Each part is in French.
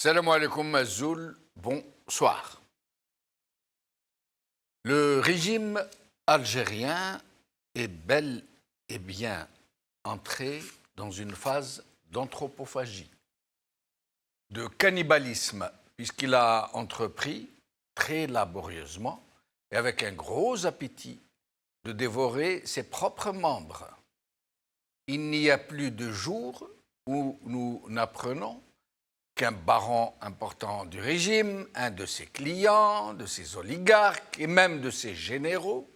Salam alaikum Azoul, bonsoir. Le régime algérien est bel et bien entré dans une phase d'anthropophagie, de cannibalisme, puisqu'il a entrepris très laborieusement et avec un gros appétit de dévorer ses propres membres. Il n'y a plus de jour où nous n'apprenons qu'un baron important du régime, un de ses clients, de ses oligarques et même de ses généraux,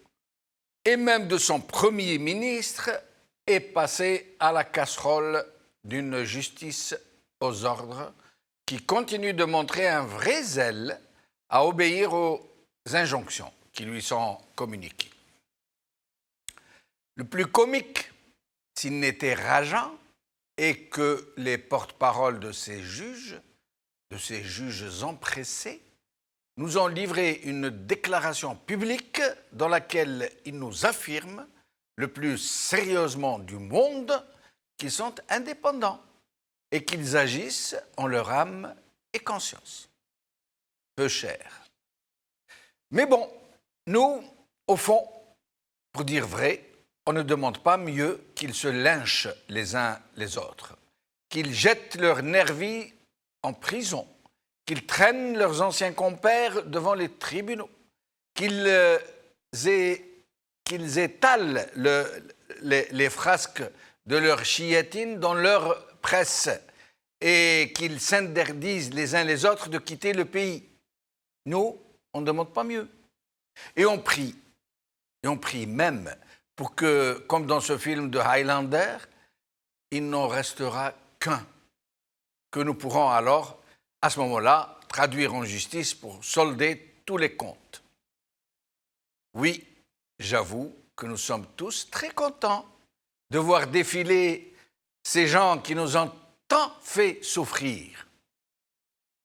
et même de son premier ministre, est passé à la casserole d'une justice aux ordres qui continue de montrer un vrai zèle à obéir aux injonctions qui lui sont communiquées. Le plus comique, s'il n'était rageant, et que les porte-paroles de ces juges empressés, nous ont livré une déclaration publique dans laquelle ils nous affirment, le plus sérieusement du monde, qu'ils sont indépendants et qu'ils agissent en leur âme et conscience. Peu cher. Mais bon, nous, au fond, pour dire vrai, on ne demande pas mieux qu'ils se lynchent les uns les autres, qu'ils jettent leurs nervis en prison, qu'ils traînent leurs anciens compères devant les tribunaux, qu'ils étalent les frasques de leur chiétine dans leur presse et qu'ils s'interdisent les uns les autres de quitter le pays. Nous, on ne demande pas mieux. Et on prie même pour que, comme dans ce film de Highlander, il n'en restera qu'un, que nous pourrons alors, à ce moment-là, traduire en justice pour solder tous les comptes. Oui, j'avoue que nous sommes tous très contents de voir défiler ces gens qui nous ont tant fait souffrir,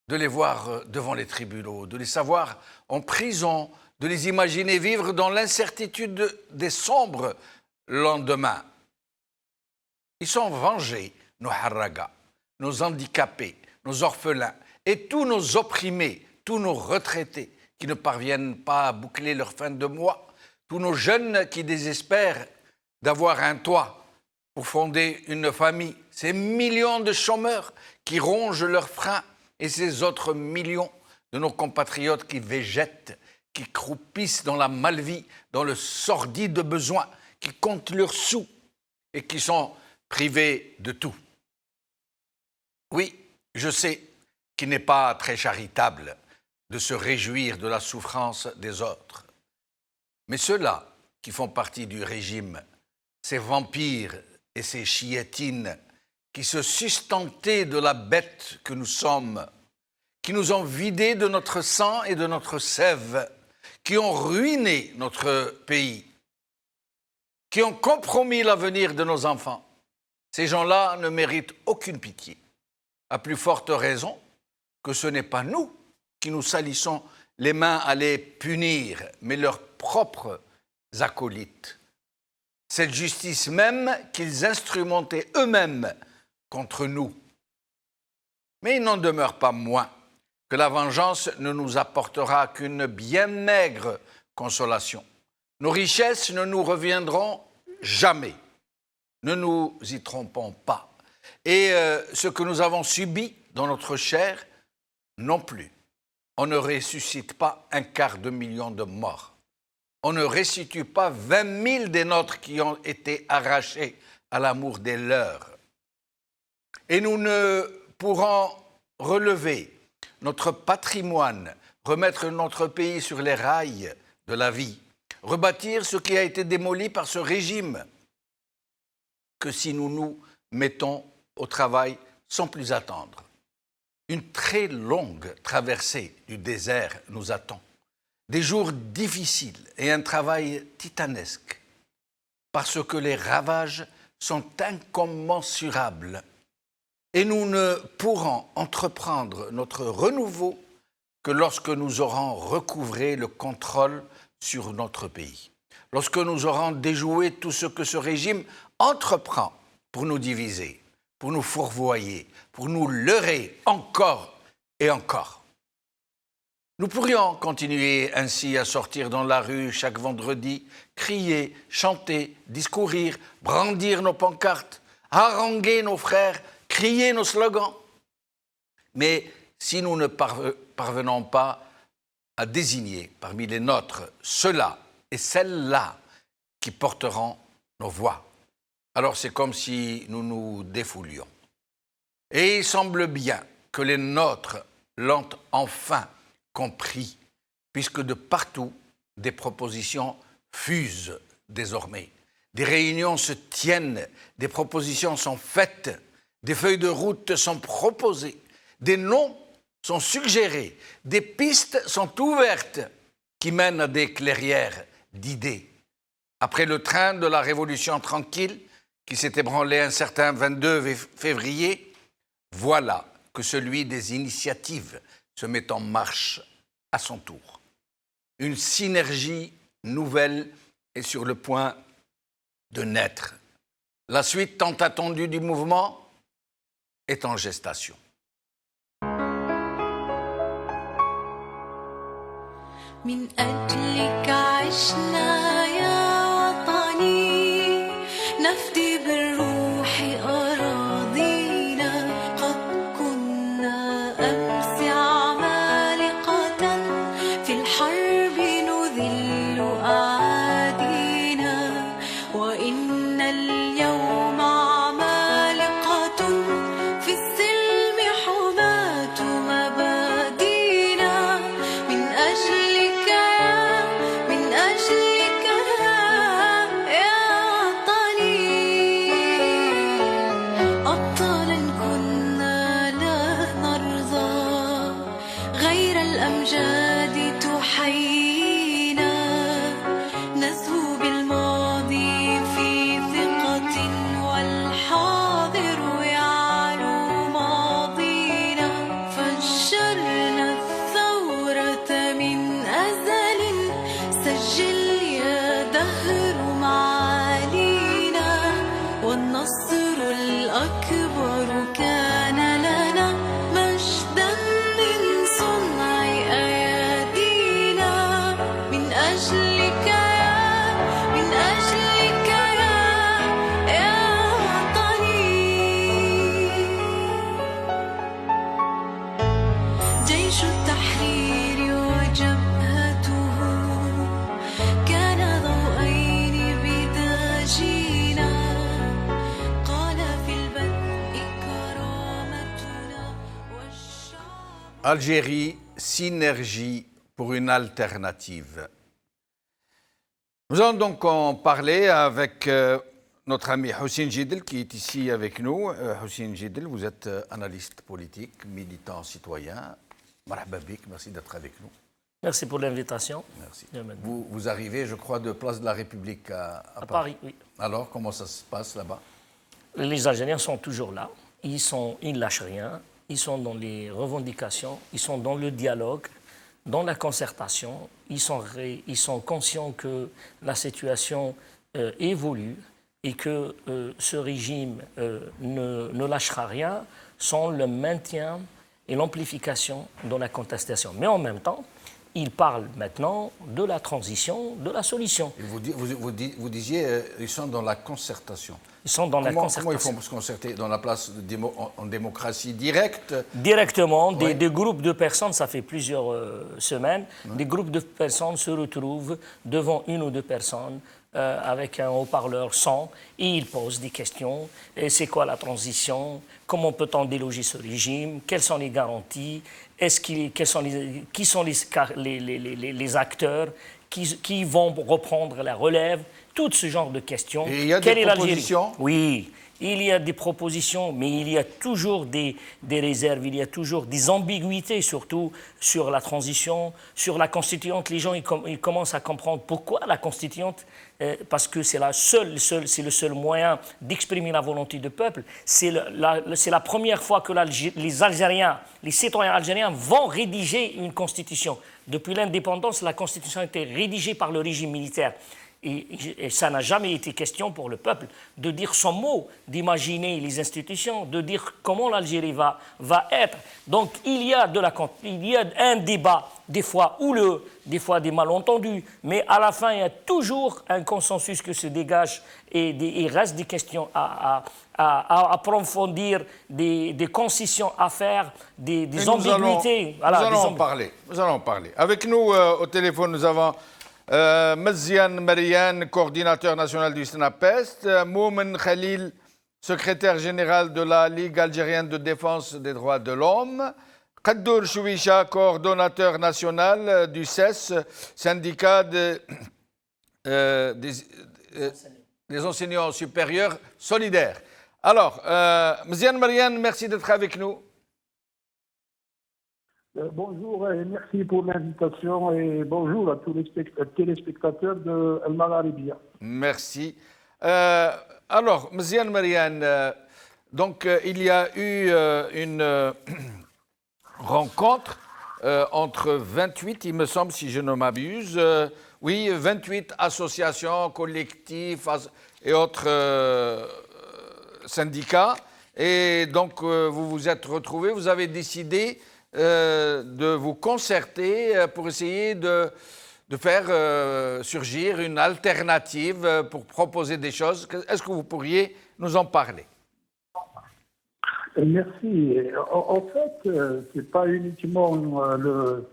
de les voir devant les tribunaux, de les savoir en prison, de les imaginer vivre dans l'incertitude des sombres lendemains. Ils sont vengés, nos harragas, nos handicapés, nos orphelins et tous nos opprimés, tous nos retraités qui ne parviennent pas à boucler leur fin de mois, tous nos jeunes qui désespèrent d'avoir un toit pour fonder une famille, ces millions de chômeurs qui rongent leurs freins et ces autres millions de nos compatriotes qui végètent, qui croupissent dans la malvie, dans le sordide besoin, qui comptent leurs sous et qui sont privés de tout. Oui, je sais qu'il n'est pas très charitable de se réjouir de la souffrance des autres. Mais ceux-là qui font partie du régime, ces vampires et ces chiétines qui se sustentaient de la bête que nous sommes, qui nous ont vidés de notre sang et de notre sève, qui ont ruiné notre pays, qui ont compromis l'avenir de nos enfants. Ces gens-là ne méritent aucune pitié, à plus forte raison que ce n'est pas nous qui nous salissons les mains à les punir, mais leurs propres acolytes. Cette justice même qu'ils instrumentaient eux-mêmes contre nous. Mais il n'en demeure pas moins que la vengeance ne nous apportera qu'une bien maigre consolation. Nos richesses ne nous reviendront jamais. Ne nous y trompons pas. Et ce que nous avons subi dans notre chair, non plus. On ne ressuscite pas 250 000 de morts. On ne restitue pas 20 000 des nôtres qui ont été arrachés à l'amour des leurs. Et nous ne pourrons relever notre patrimoine, remettre notre pays sur les rails de la vie, rebâtir ce qui a été démoli par ce régime, que si nous nous mettons au travail sans plus attendre. Une très longue traversée du désert nous attend, des jours difficiles et un travail titanesque, parce que les ravages sont incommensurables. Et nous ne pourrons entreprendre notre renouveau que lorsque nous aurons recouvré le contrôle sur notre pays, lorsque nous aurons déjoué tout ce que ce régime entreprend pour nous diviser, pour nous fourvoyer, pour nous leurrer encore Et encore. Nous pourrions continuer ainsi à sortir dans la rue chaque vendredi, crier, chanter, discourir, brandir nos pancartes, haranguer nos frères, crier nos slogans. Mais si nous ne parvenons pas à désigner parmi les nôtres ceux-là et celles-là qui porteront nos voix, alors c'est comme si nous nous défoulions. Et il semble bien que les nôtres l'ont enfin compris, puisque de partout, des propositions fusent désormais. Des réunions se tiennent, des propositions sont faites, des feuilles de route sont proposées, des noms sont suggérés, des pistes sont ouvertes qui mènent à des clairières d'idées. Après le train de la Révolution tranquille, qui s'est ébranlé un certain 22 février, voilà que celui des initiatives se met en marche à son tour. Une synergie nouvelle est sur le point de naître. La suite tant attendue du mouvement est en gestation. من أجلك عشنا يا وطني نفدي بالروح أراضينا قد كنا أمس عمالقة في الحرب نذل أعادينا وإن اليوم عمالقة في السلم حماة مبادينا من أجلك الأمجاد تحيينا نزهو بالماضي في ثقة والحاضر يعلو ماضينا فجرنا الثورة من أزل سجل يا دهر معالينا والنصر الأكبر كان لنا مجدا من صنع أيادينا من أجلك من أجلك يا وطني جيش التحرير وجبهته كان ضوئين بداجينا قال في البدء كرامتنا والشعب. Algérie, synergie pour une alternative. Nous allons donc en parler avec notre ami Houssine Djidel qui est ici avec nous. Houssine Djidel, vous êtes analyste politique, militant citoyen. Marhaba bik, merci d'être avec nous. Merci pour l'invitation. Merci. Vous arrivez, je crois, de Place de la République à Paris. Oui. Alors, comment ça se passe là-bas? Les Algériens sont toujours là. Ils ne lâchent rien. Ils sont dans les revendications. Ils sont dans le dialogue, dans la concertation. Ils sont conscients que la situation évolue et que ce régime ne lâchera rien sans le maintien et l'amplification dans la contestation. Mais en même temps, ils parlent maintenant de la transition, de la solution. Et vous disiez, ils sont dans la concertation. Ils sont dans la concertation. Comment ils font pour se concerter? Dans la place en démocratie directe? Directement, Oui. des groupes de personnes, ça fait plusieurs semaines, des groupes de personnes se retrouvent devant une ou deux personnes avec un haut-parleur son et ils posent des questions. Et c'est quoi la transition? Comment peut-on déloger ce régime? Quelles sont les garanties? Qui sont les acteurs qui vont reprendre la relève? Tout ce genre de questions. Et il y a des propositions? Oui, il y a des propositions, mais il y a toujours des réserves, il y a toujours des ambiguïtés, surtout sur la transition, sur la constituante. Les gens ils commencent à comprendre pourquoi la constituante, parce que c'est le seul moyen d'exprimer la volonté du peuple. C'est la première fois que les Algériens, les citoyens algériens vont rédiger une constitution. Depuis l'indépendance, la constitution a été rédigée par le régime militaire. Et ça n'a jamais été question pour le peuple de dire son mot, d'imaginer les institutions, de dire comment l'Algérie va être. Donc il y a un débat, des fois houleux, des fois des malentendus, mais à la fin, il y a toujours un consensus qui se dégage et il reste des questions à approfondir, des concessions à faire, des ambiguïtés. Nous allons en parler. Avec nous au téléphone, nous avons Meziane Mariane, coordinateur national du SNAPEST, Moumen Khalil, secrétaire général de la Ligue algérienne de défense des droits de l'homme, Kaddour Chouisha, coordonnateur national du CES, syndicat des enseignants supérieurs solidaires. Alors, Meziane Mariane, merci d'être avec nous. Bonjour et merci pour l'invitation et bonjour à tous les téléspectateurs de El Magharibia. Merci. Alors, Meziane Mariane, donc il y a eu une rencontre entre 28, il me semble, si je ne m'abuse, 28 associations, collectifs et autres syndicats. Et donc, vous vous êtes retrouvés, vous avez décidé de vous concerter pour essayer de faire surgir une alternative pour proposer des choses. Est-ce que vous pourriez nous en parler? Merci. En fait, ce n'est pas uniquement le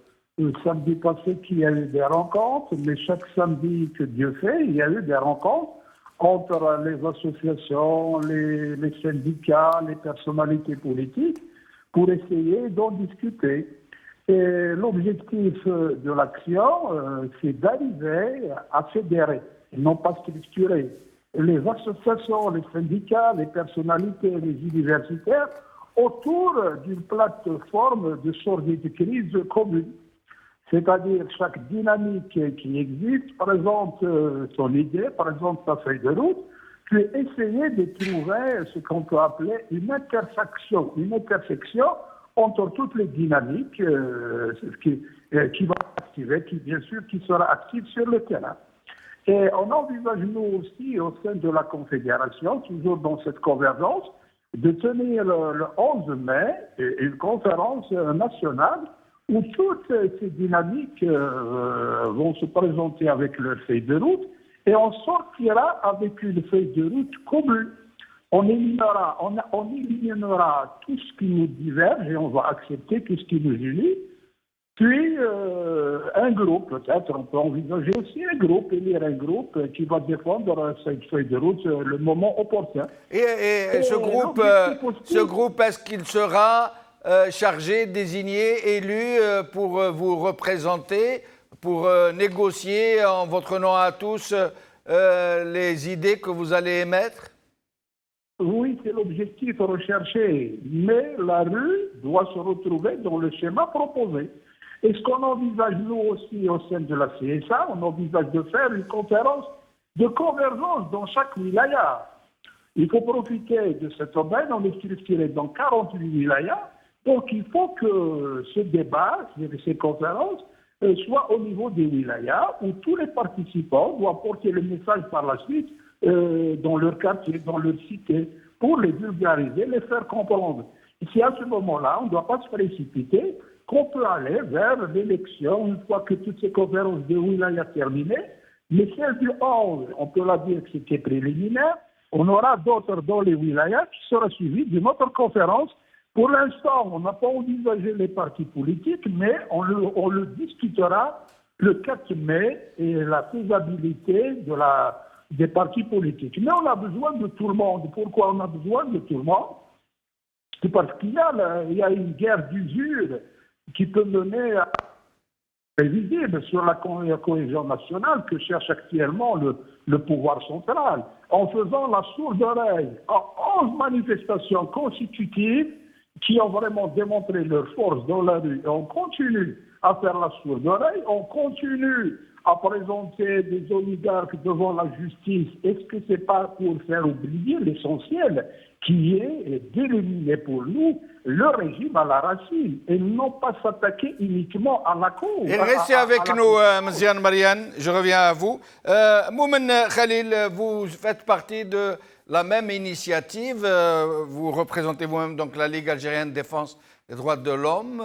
samedi passé qu'il y a eu des rencontres, mais chaque samedi que Dieu fait, il y a eu des rencontres entre les associations, les syndicats, les personnalités politiques, pour essayer d'en discuter. Et l'objectif de l'action, c'est d'arriver à fédérer, et non pas structurer, les associations, les syndicats, les personnalités, les universitaires autour d'une plateforme de sortie de crise commune. C'est-à-dire chaque dynamique qui existe présente son idée, présente sa feuille de route, puis essayer de trouver ce qu'on peut appeler une intersection entre toutes les dynamiques qui va activer, bien sûr, qui sera active sur le terrain. Et on envisage, nous aussi, au sein de la Confédération, toujours dans cette convergence, de tenir le 11 mai une conférence nationale où toutes ces dynamiques vont se présenter avec leur feuille de route et on sortira avec une feuille de route commune. On éliminera tout ce qui nous diverge et on va accepter tout ce qui nous unit. Puis un groupe, peut-être, on peut envisager aussi un groupe, élire un groupe qui va défendre cette feuille de route le moment opportun. Et ce groupe, est-ce qu'il sera chargé, désigné, élu pour vous représenter, pour négocier en votre nom à tous les idées que vous allez émettre? Oui, c'est l'objectif recherché, mais la rue doit se retrouver dans le schéma proposé. Et ce qu'on envisage, nous aussi, au sein de la CSA, on envisage de faire une conférence de convergence dans chaque wilaya. Il faut profiter de cette aubaine, on est structuré dans 48 wilayas, donc il faut que ce débat, ces conférences, soient au niveau des wilayas, où tous les participants doivent porter le message par la suite dans leur quartier, dans leur cité, pour les vulgariser, les faire comprendre. Et c'est à ce moment-là, on ne doit pas se précipiter, qu'on peut aller vers l'élection une fois que toutes ces conférences de wilaya terminées. Mais celle du 11, on peut la dire que c'était préliminaire. On aura d'autres dans les wilayas qui sera suivi d'une autre conférence. Pour l'instant, on n'a pas envisagé les partis politiques, mais on le discutera le 4 mai et la faisabilité des partis politiques. Mais on a besoin de tout le monde. Pourquoi on a besoin de tout le monde? C'est parce qu'il y a une guerre d'usure qui peut mener à prévisible sur la cohésion nationale que cherche actuellement le pouvoir central, en faisant la sourde oreille à 11 manifestations consécutives qui ont vraiment démontré leur force dans la rue. Et on continue à faire la sourde oreille, on continue à présenter des oligarques devant la justice, est-ce que c'est pas pour faire oublier l'essentiel qui est d'éliminer pour nous le régime à la racine et non pas s'attaquer uniquement à la cause. Et restez avec nous, Mziane Mariane, je reviens à vous. Moumen Khalil, vous faites partie de la même initiative, vous représentez vous-même donc la Ligue algérienne de défense des droits de l'homme.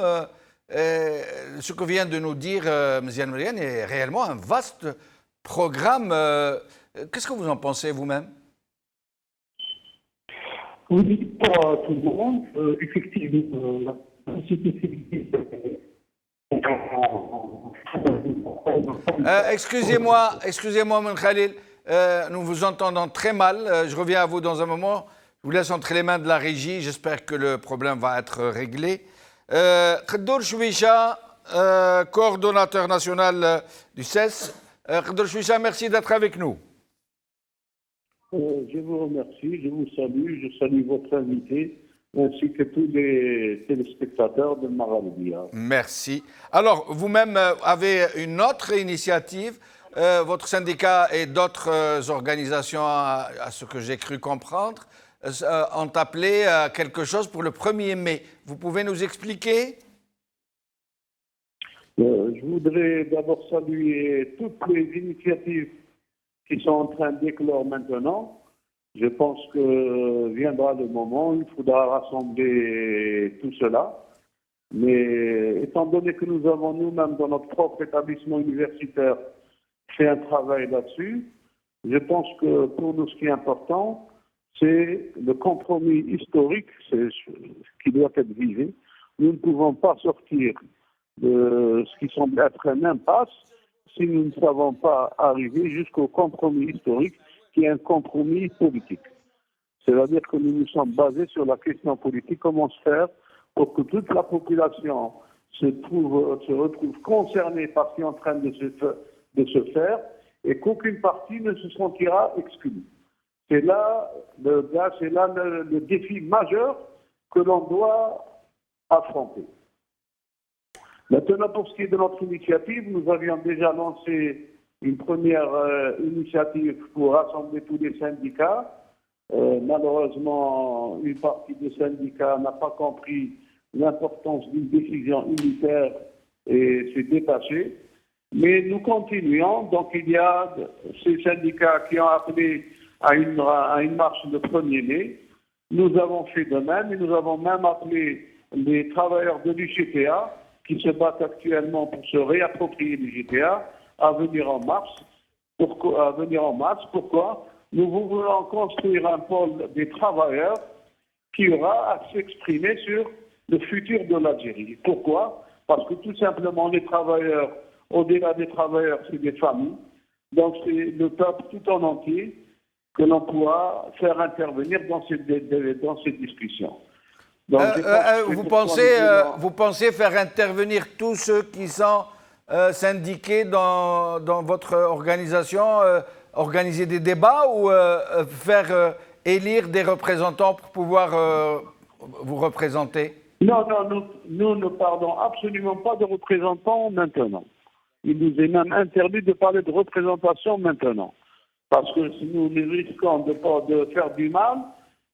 Ce que vient de nous dire Mziane Mariane est réellement un vaste programme. Qu'est-ce que vous en pensez vous-même? Oui, pas tout le monde. Effectivement, la société civile. Excusez-moi, Moumen Khalil, nous vous entendons très mal. Je reviens à vous dans un moment. Je vous laisse entre les mains de la régie. J'espère que le problème va être réglé. Khaddour Chouicha, coordonnateur national du CES. Khaddour Chouicha, merci d'être avec nous. Je vous remercie, je vous salue, je salue votre invité ainsi que tous les téléspectateurs de Maralbia. Merci. Alors, vous-même avez une autre initiative. Votre syndicat et d'autres organisations, à ce que j'ai cru comprendre, ont appelé à quelque chose pour le 1er mai. Vous pouvez nous expliquer? Je voudrais d'abord saluer toutes les initiatives qui sont en train d'éclore maintenant. Je pense que viendra le moment où il faudra rassembler tout cela. Mais étant donné que nous avons nous-mêmes dans notre propre établissement universitaire fait un travail là-dessus, je pense que pour nous ce qui est important, c'est le compromis historique, c'est ce qui doit être visé. Nous ne pouvons pas sortir de ce qui semble être une impasse si nous ne savons pas arriver jusqu'au compromis historique qui est un compromis politique. C'est-à-dire que nous nous sommes basés sur la question politique, comment se faire pour que toute la population se retrouve concernée par ce qui est en train de se faire et qu'aucune partie ne se sentira exclue. C'est là le défi majeur que l'on doit affronter. Maintenant, pour ce qui est de notre initiative, nous avions déjà lancé une première initiative pour rassembler tous les syndicats. Malheureusement, une partie des syndicats n'a pas compris l'importance d'une décision unitaire et s'est détachée. Mais nous continuons. Donc, il y a ces syndicats qui ont appelé à une marche le 1er mai. Nous avons fait de même et nous avons même appelé les travailleurs de l'UGTA qui se battent actuellement pour se réapproprier l'UGTA à venir en mars. Pourquoi? Nous voulons construire un pôle des travailleurs qui aura à s'exprimer sur le futur de l'Algérie. Pourquoi? Parce que tout simplement les travailleurs, au-delà des travailleurs, c'est des familles. Donc c'est le peuple tout en entier que l'on pourra faire intervenir dans cette discussion. Donc, vous pensez faire intervenir tous ceux qui sont syndiqués dans votre organisation, organiser des débats ou faire élire des représentants pour pouvoir vous représenter? Non, nous ne parlons absolument pas de représentants maintenant. Il nous est même interdit de parler de représentation maintenant. Parce que nous risquons de faire du mal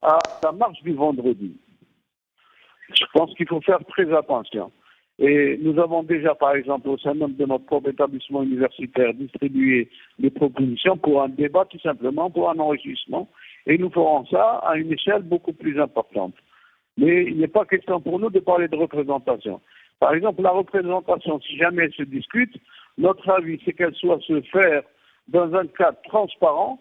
à la marche du vendredi. Je pense qu'il faut faire très attention. Et nous avons déjà, par exemple, au sein même de notre propre établissement universitaire, distribué des propositions pour un débat, tout simplement, pour un enrichissement. Et nous ferons ça à une échelle beaucoup plus importante. Mais il n'est pas question pour nous de parler de représentation. Par exemple, la représentation, si jamais elle se discute, notre avis, c'est qu'elle soit se faire dans un cadre transparent,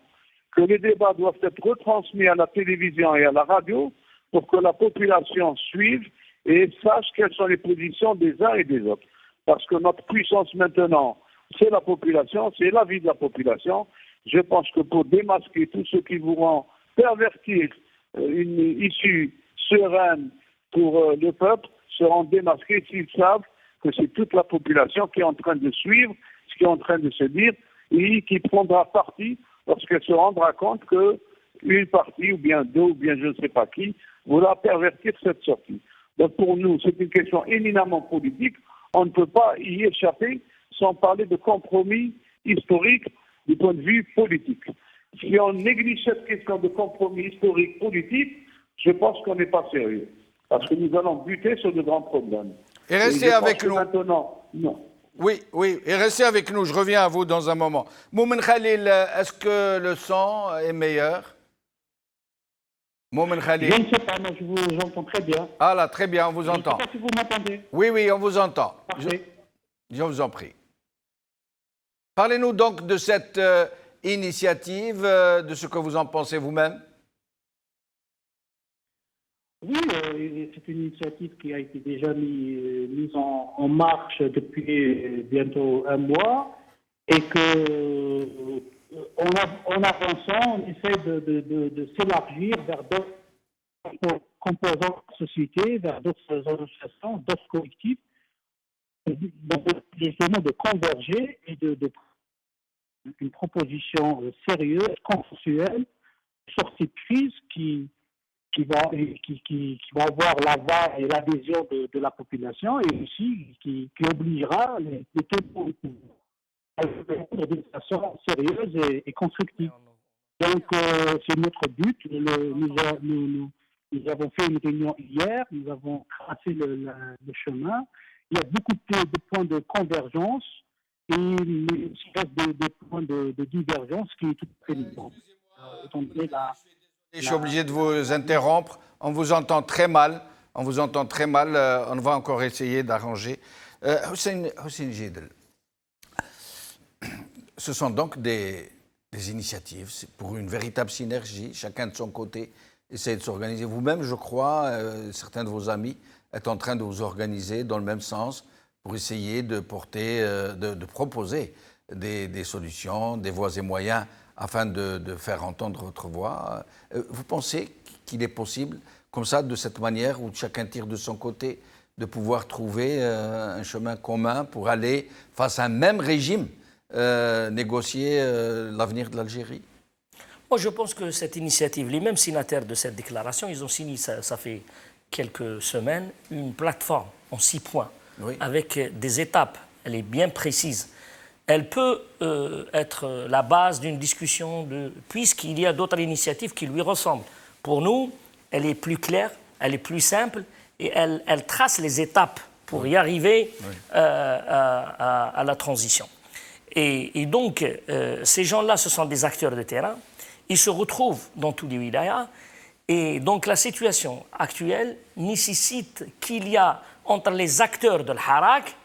que les débats doivent être retransmis à la télévision et à la radio pour que la population suive et sache quelles sont les positions des uns et des autres. Parce que notre puissance maintenant, c'est la population, c'est l'avis de la population. Je pense que pour démasquer tous ceux qui voudront pervertir une issue sereine pour le peuple, seront démasqués s'ils savent que c'est toute la population qui est en train de suivre ce qui est en train de se dire et qui prendra parti lorsqu'elle se rendra compte qu'une partie, ou bien deux, ou bien je ne sais pas qui, voudra pervertir cette sortie. Donc pour nous, c'est une question éminemment politique. On ne peut pas y échapper sans parler de compromis historique du point de vue politique. Si on néglige cette question de compromis historique politique, je pense qu'on n'est pas sérieux. Parce que nous allons buter sur de grands problèmes. Et restez avec nous. Maintenant, non. Oui, oui, et restez avec nous, je reviens à vous dans un moment. Moumen Khalil, est-ce que le son est meilleur? Moumen Khalil. Je ne sais pas, mais je vous entends très bien. Ah là, très bien, on vous entend. Je ne sais pas si vous m'entendez. Oui, oui, on vous entend. Parfait. Je vous en prie. Parlez-nous donc de cette initiative, de ce que vous en pensez vous-même. Oui, c'est une initiative qui a été déjà mise en marche depuis bientôt un mois et que, en avançant, on essaie de s'élargir vers d'autres composants de la société, vers d'autres associations, d'autres collectifs, justement de converger et de une proposition sérieuse, consensuelle, sortie de crise qui va avoir l'aval et l'adhésion de la population et aussi qui obligera les tenants à répondre d'une façon sérieuse et constructive. Donc, c'est notre but. Nous avons fait une réunion hier, nous avons tracé le chemin. Il y a beaucoup de points de convergence et il reste des points de divergence qui est tout à fait évident. Je suis obligé de vous interrompre. On vous entend très mal. On vous entend très mal. On va encore essayer d'arranger. Hussein Jidel, ce sont donc des initiatives pour une véritable synergie. Chacun de son côté essaie de s'organiser. Vous-même, je crois, certains de vos amis êtes en train de vous organiser dans le même sens pour essayer de porter, de proposer des solutions, des voies et moyens afin de faire entendre votre voix. Vous pensez qu'il est possible, comme ça, de cette manière, où chacun tire de son côté, de pouvoir trouver un chemin commun pour aller, face à un même régime, négocier l'avenir de l'Algérie? Moi, je pense que cette initiative, les mêmes signataires de cette déclaration, ils ont signé, ça fait quelques semaines, une plateforme en 6 points, oui, avec des étapes. Elle est bien précise. Elle peut être la base d'une discussion, puisqu'il y a d'autres initiatives qui lui ressemblent. Pour nous, elle est plus claire, elle est plus simple, et elle trace les étapes pour y arriver à la transition. Et donc, ces gens-là, ce sont des acteurs de terrain. Ils se retrouvent dans tous les wilayas. Et donc, la situation actuelle nécessite qu'il y a entre les acteurs de l'Harak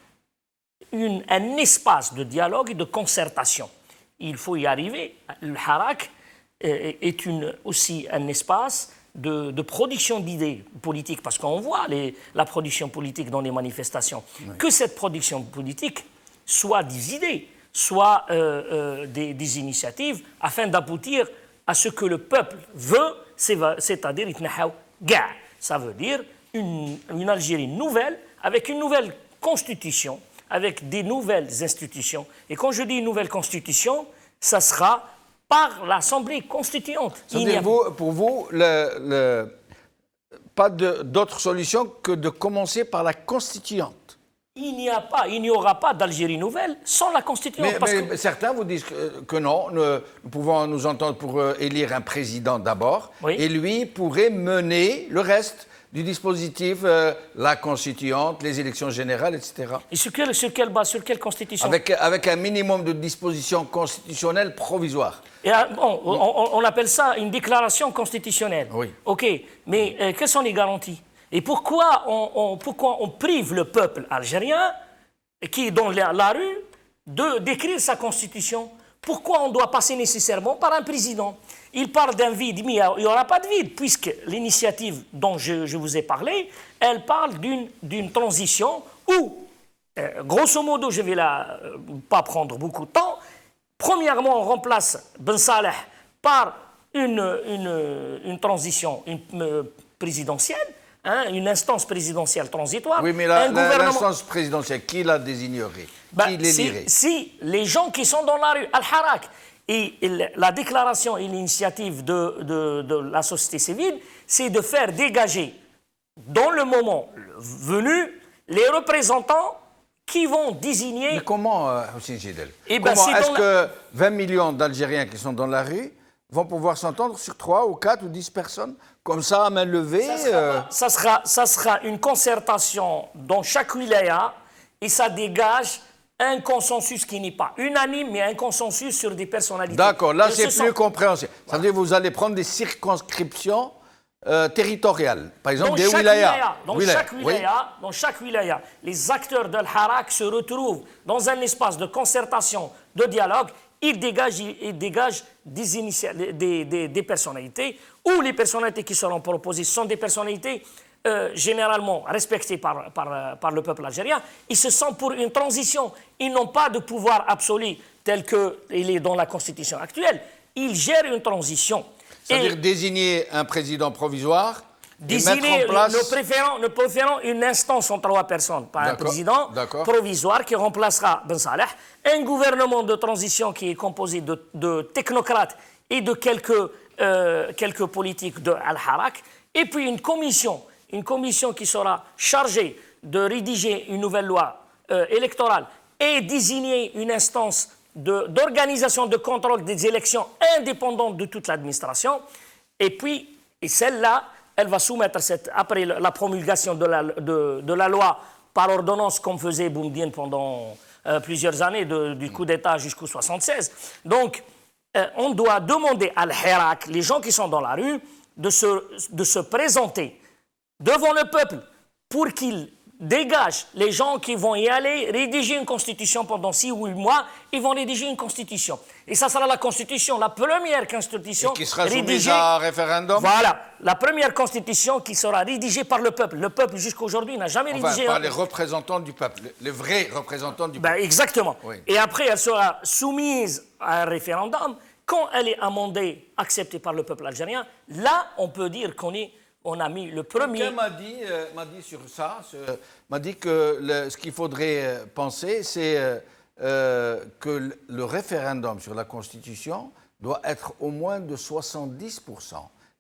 un espace de dialogue et de concertation. Il faut y arriver. Le Harak est aussi un espace de production d'idées politiques, parce qu'on voit la production politique dans les manifestations. Oui. Que cette production politique soit des idées, soit des initiatives, afin d'aboutir à ce que le peuple veut, c'est-à-dire ça veut dire une Algérie nouvelle, avec une nouvelle constitution, avec des nouvelles institutions. Et quand je dis une nouvelle constitution, ça sera par l'Assemblée constituante. Pour vous, pas d'autre solution que de commencer par la constituante. Il n'y aura pas d'Algérie nouvelle sans la constituante. Mais certains vous disent que non, nous pouvons nous entendre pour élire un président d'abord, oui, et lui pourrait mener le reste du dispositif, la constituante, les élections générales, etc. Et sur quelle base, sur quelle constitution? Avec un minimum de dispositions constitutionnelles provisoires. Et, on appelle ça une déclaration constitutionnelle. Oui. OK, mais quelles sont les garanties? Et pourquoi on prive le peuple algérien, qui est dans la rue, d'écrire sa constitution? Pourquoi on doit passer nécessairement par un président? Il parle d'un vide, mais il n'y aura pas de vide, puisque l'initiative dont je vous ai parlé, elle parle d'une transition où, grosso modo, je ne vais pas prendre beaucoup de temps. Premièrement, on remplace Ben Saleh par une transition présidentielle, une instance présidentielle transitoire. Oui, mais l'instance présidentielle, qui la désignerait? Qui l'élirait? Si les gens qui sont dans la rue, Al-Harak, et la déclaration et l'initiative de la société civile, c'est de faire dégager, dans le moment venu, les représentants qui vont désigner... Mais comment, Houssine Gidel, Eh ben, comment c'est est-ce dans que 20 millions d'Algériens qui sont dans la rue vont pouvoir s'entendre sur 3 ou 4 ou 10 personnes comme ça à main levée? Ça sera une concertation dans chaque wilaya et ça dégage un consensus qui n'est pas unanime, mais un consensus sur des personnalités. D'accord, là Et c'est ce plus sont- compréhensible. Ça veut dire que vous allez prendre des circonscriptions territoriales, par exemple Dans des chaque wilayas. Dans chaque wilaya, les acteurs de l'Harak se retrouvent dans un espace de concertation, de dialogue. Ils dégagent des personnalités, ou les personnalités qui seront proposées sont des personnalités généralement respectées par le peuple algérien. Ils se sentent pour une transition. Ils n'ont pas de pouvoir absolu tel qu'il est dans la Constitution actuelle. Ils gèrent une transition. C'est-à-dire désigner un président provisoire, et Désigner, mettre en place... nous préférons une instance en 3 personnes, pas un D'accord, président d'accord. provisoire qui remplacera Ben Saleh, un gouvernement de transition qui est composé de technocrates et de quelques politiques de Al-Harak, et puis une commission qui sera chargée de rédiger une nouvelle loi électorale et désigner une instance d'organisation de contrôle des élections indépendante de toute l'administration. Et celle-là, elle va soumettre, après la promulgation de la loi par ordonnance, comme faisait Boumediene pendant plusieurs années, du coup d'État jusqu'au 76. Donc, on doit demander à l'Hirak, les gens qui sont dans la rue, de se présenter devant le peuple pour qu'ils dégagent les gens qui vont y aller, rédiger une constitution pendant 6 ou 8 mois, ils vont rédiger une constitution. Et ça sera la constitution, la première constitution Et qui sera soumise rédigée à référendum. Voilà, la première constitution qui sera rédigée par le peuple. Le peuple, jusqu'à aujourd'hui, n'a jamais rédigé... Par les représentants du peuple, les vrais représentants du peuple. Exactement. Oui. Et après, elle sera soumise à un référendum. Quand elle est amendée, acceptée par le peuple algérien, là, on peut dire on a mis le premier... Quelqu'un m'a dit sur ça, m'a dit que ce qu'il faudrait penser, c'est que le référendum sur la Constitution doit être au moins de 70%,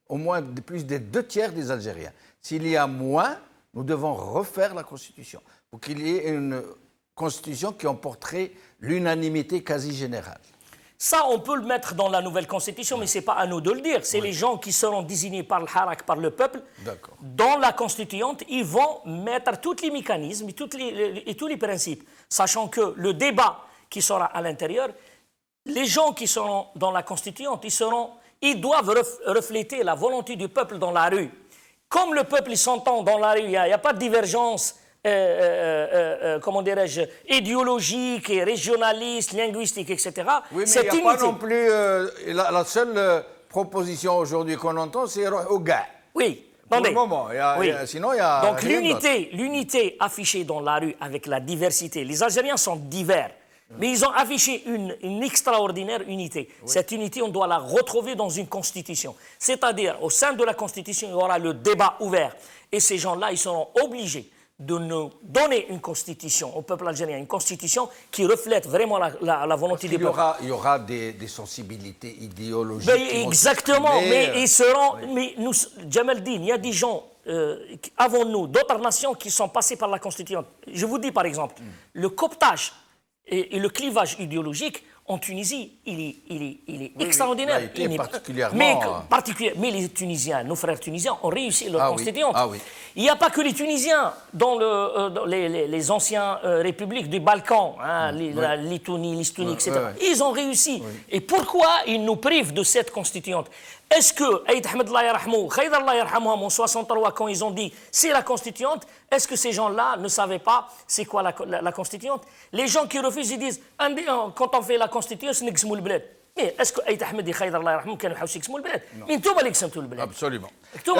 au moins de plus des 2/3 des Algériens. S'il y a moins, nous devons refaire la Constitution pour qu'il y ait une Constitution qui emporterait l'unanimité quasi générale. Ça, on peut le mettre dans la nouvelle constitution, mais ce n'est pas à nous de le dire. C'est les gens qui seront désignés par le Harak, par le peuple. D'accord. Dans la constituante, ils vont mettre tous les mécanismes et tous les principes, sachant que le débat qui sera à l'intérieur, les gens qui seront dans la constituante, ils doivent refléter la volonté du peuple dans la rue. Comme le peuple s'entend dans la rue, il n'y a pas de divergence comment dirais-je, idéologique, et régionaliste, linguistique, etc. Oui, mais il n'y a pas non plus... la seule proposition aujourd'hui qu'on entend, c'est au gars. Oui. Pour le moment. Sinon, il y a... Donc l'unité affichée dans la rue avec la diversité. Les Algériens sont divers, mais ils ont affiché une extraordinaire unité. Oui. Cette unité, on doit la retrouver dans une constitution. C'est-à-dire, au sein de la constitution, il y aura le débat ouvert. Et ces gens-là, ils seront obligés de nous donner une constitution, au peuple algérien, une constitution qui reflète vraiment la volonté du peuple. Il y aura des sensibilités idéologiques. Exactement, mais ils seront... Oui. Mais nous, Jamaldine, il y a des gens avant nous, d'autres nations qui sont passées par la constitution. Je vous dis par exemple, le cooptage et le clivage idéologique en Tunisie, il est extraordinaire. Mais les Tunisiens, nos frères tunisiens, ont réussi leur constituante. Oui. Il n'y a pas que les Tunisiens dans les anciennes républiques du Balkan, la Lettonie, l'Estonie, etc. Ils ont réussi. Oui. Et pourquoi ils nous privent de cette constituante? Est-ce que Aïd Ahmed Allah yarhamou, Khaïdar Allah yarhamou, en 63, quand ils ont dit c'est la constituante, est-ce que ces gens-là ne savaient pas c'est quoi la constituante? Les gens qui refusent, ils disent quand on fait la constituante, c'est n'exmou le bled. Mais est-ce que Aïd Ahmed et Khaïdar Allah yarhamou كانوا يحاولوا يقسموا البلاد؟ Mais tout le monde le bled. Absolument. Donc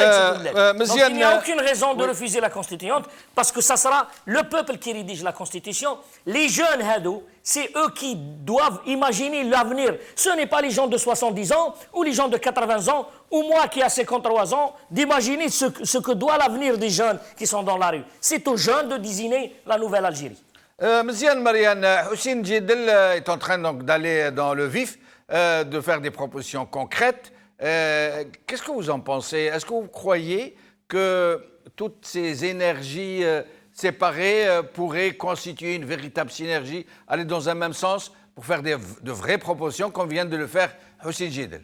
il n'y a aucune raison de refuser la constituante parce que ça sera le peuple qui rédige la constitution. Les jeunes hadou, c'est eux qui doivent imaginer l'avenir. Ce n'est pas les gens de 70 ans ou les gens de 80 ans ou moi qui ai 53 ans d'imaginer ce que doit l'avenir des jeunes qui sont dans la rue. C'est aux jeunes de désigner la nouvelle Algérie. Monsieur Marianne, Houssine Gidel est en train donc d'aller dans le vif, de faire des propositions concrètes. Qu'est-ce que vous en pensez? Est-ce que vous croyez que toutes ces énergies séparés pourraient constituer une véritable synergie, aller dans un même sens pour faire de vraies propositions, comme vient de le faire Hussein Jidel?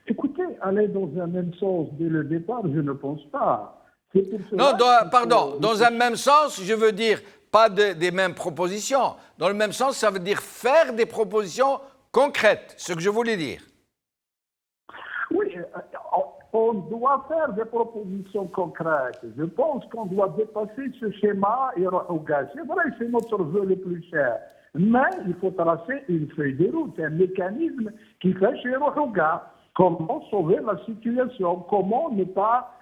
Écoutez, aller dans un même sens dès le départ, je ne pense pas. C'est pour cela Non, qu'il pardon, faut- dans un même sens, je veux dire pas des mêmes propositions. Dans le même sens, ça veut dire faire des propositions concrètes, ce que je voulais dire. Oui, on doit faire des propositions concrètes. Je pense qu'on doit dépasser ce schéma et regarder. C'est vrai, c'est notre vœu le plus cher. Mais il faut tracer une feuille de route, un mécanisme qui fait chez Roga comment sauver la situation, comment ne pas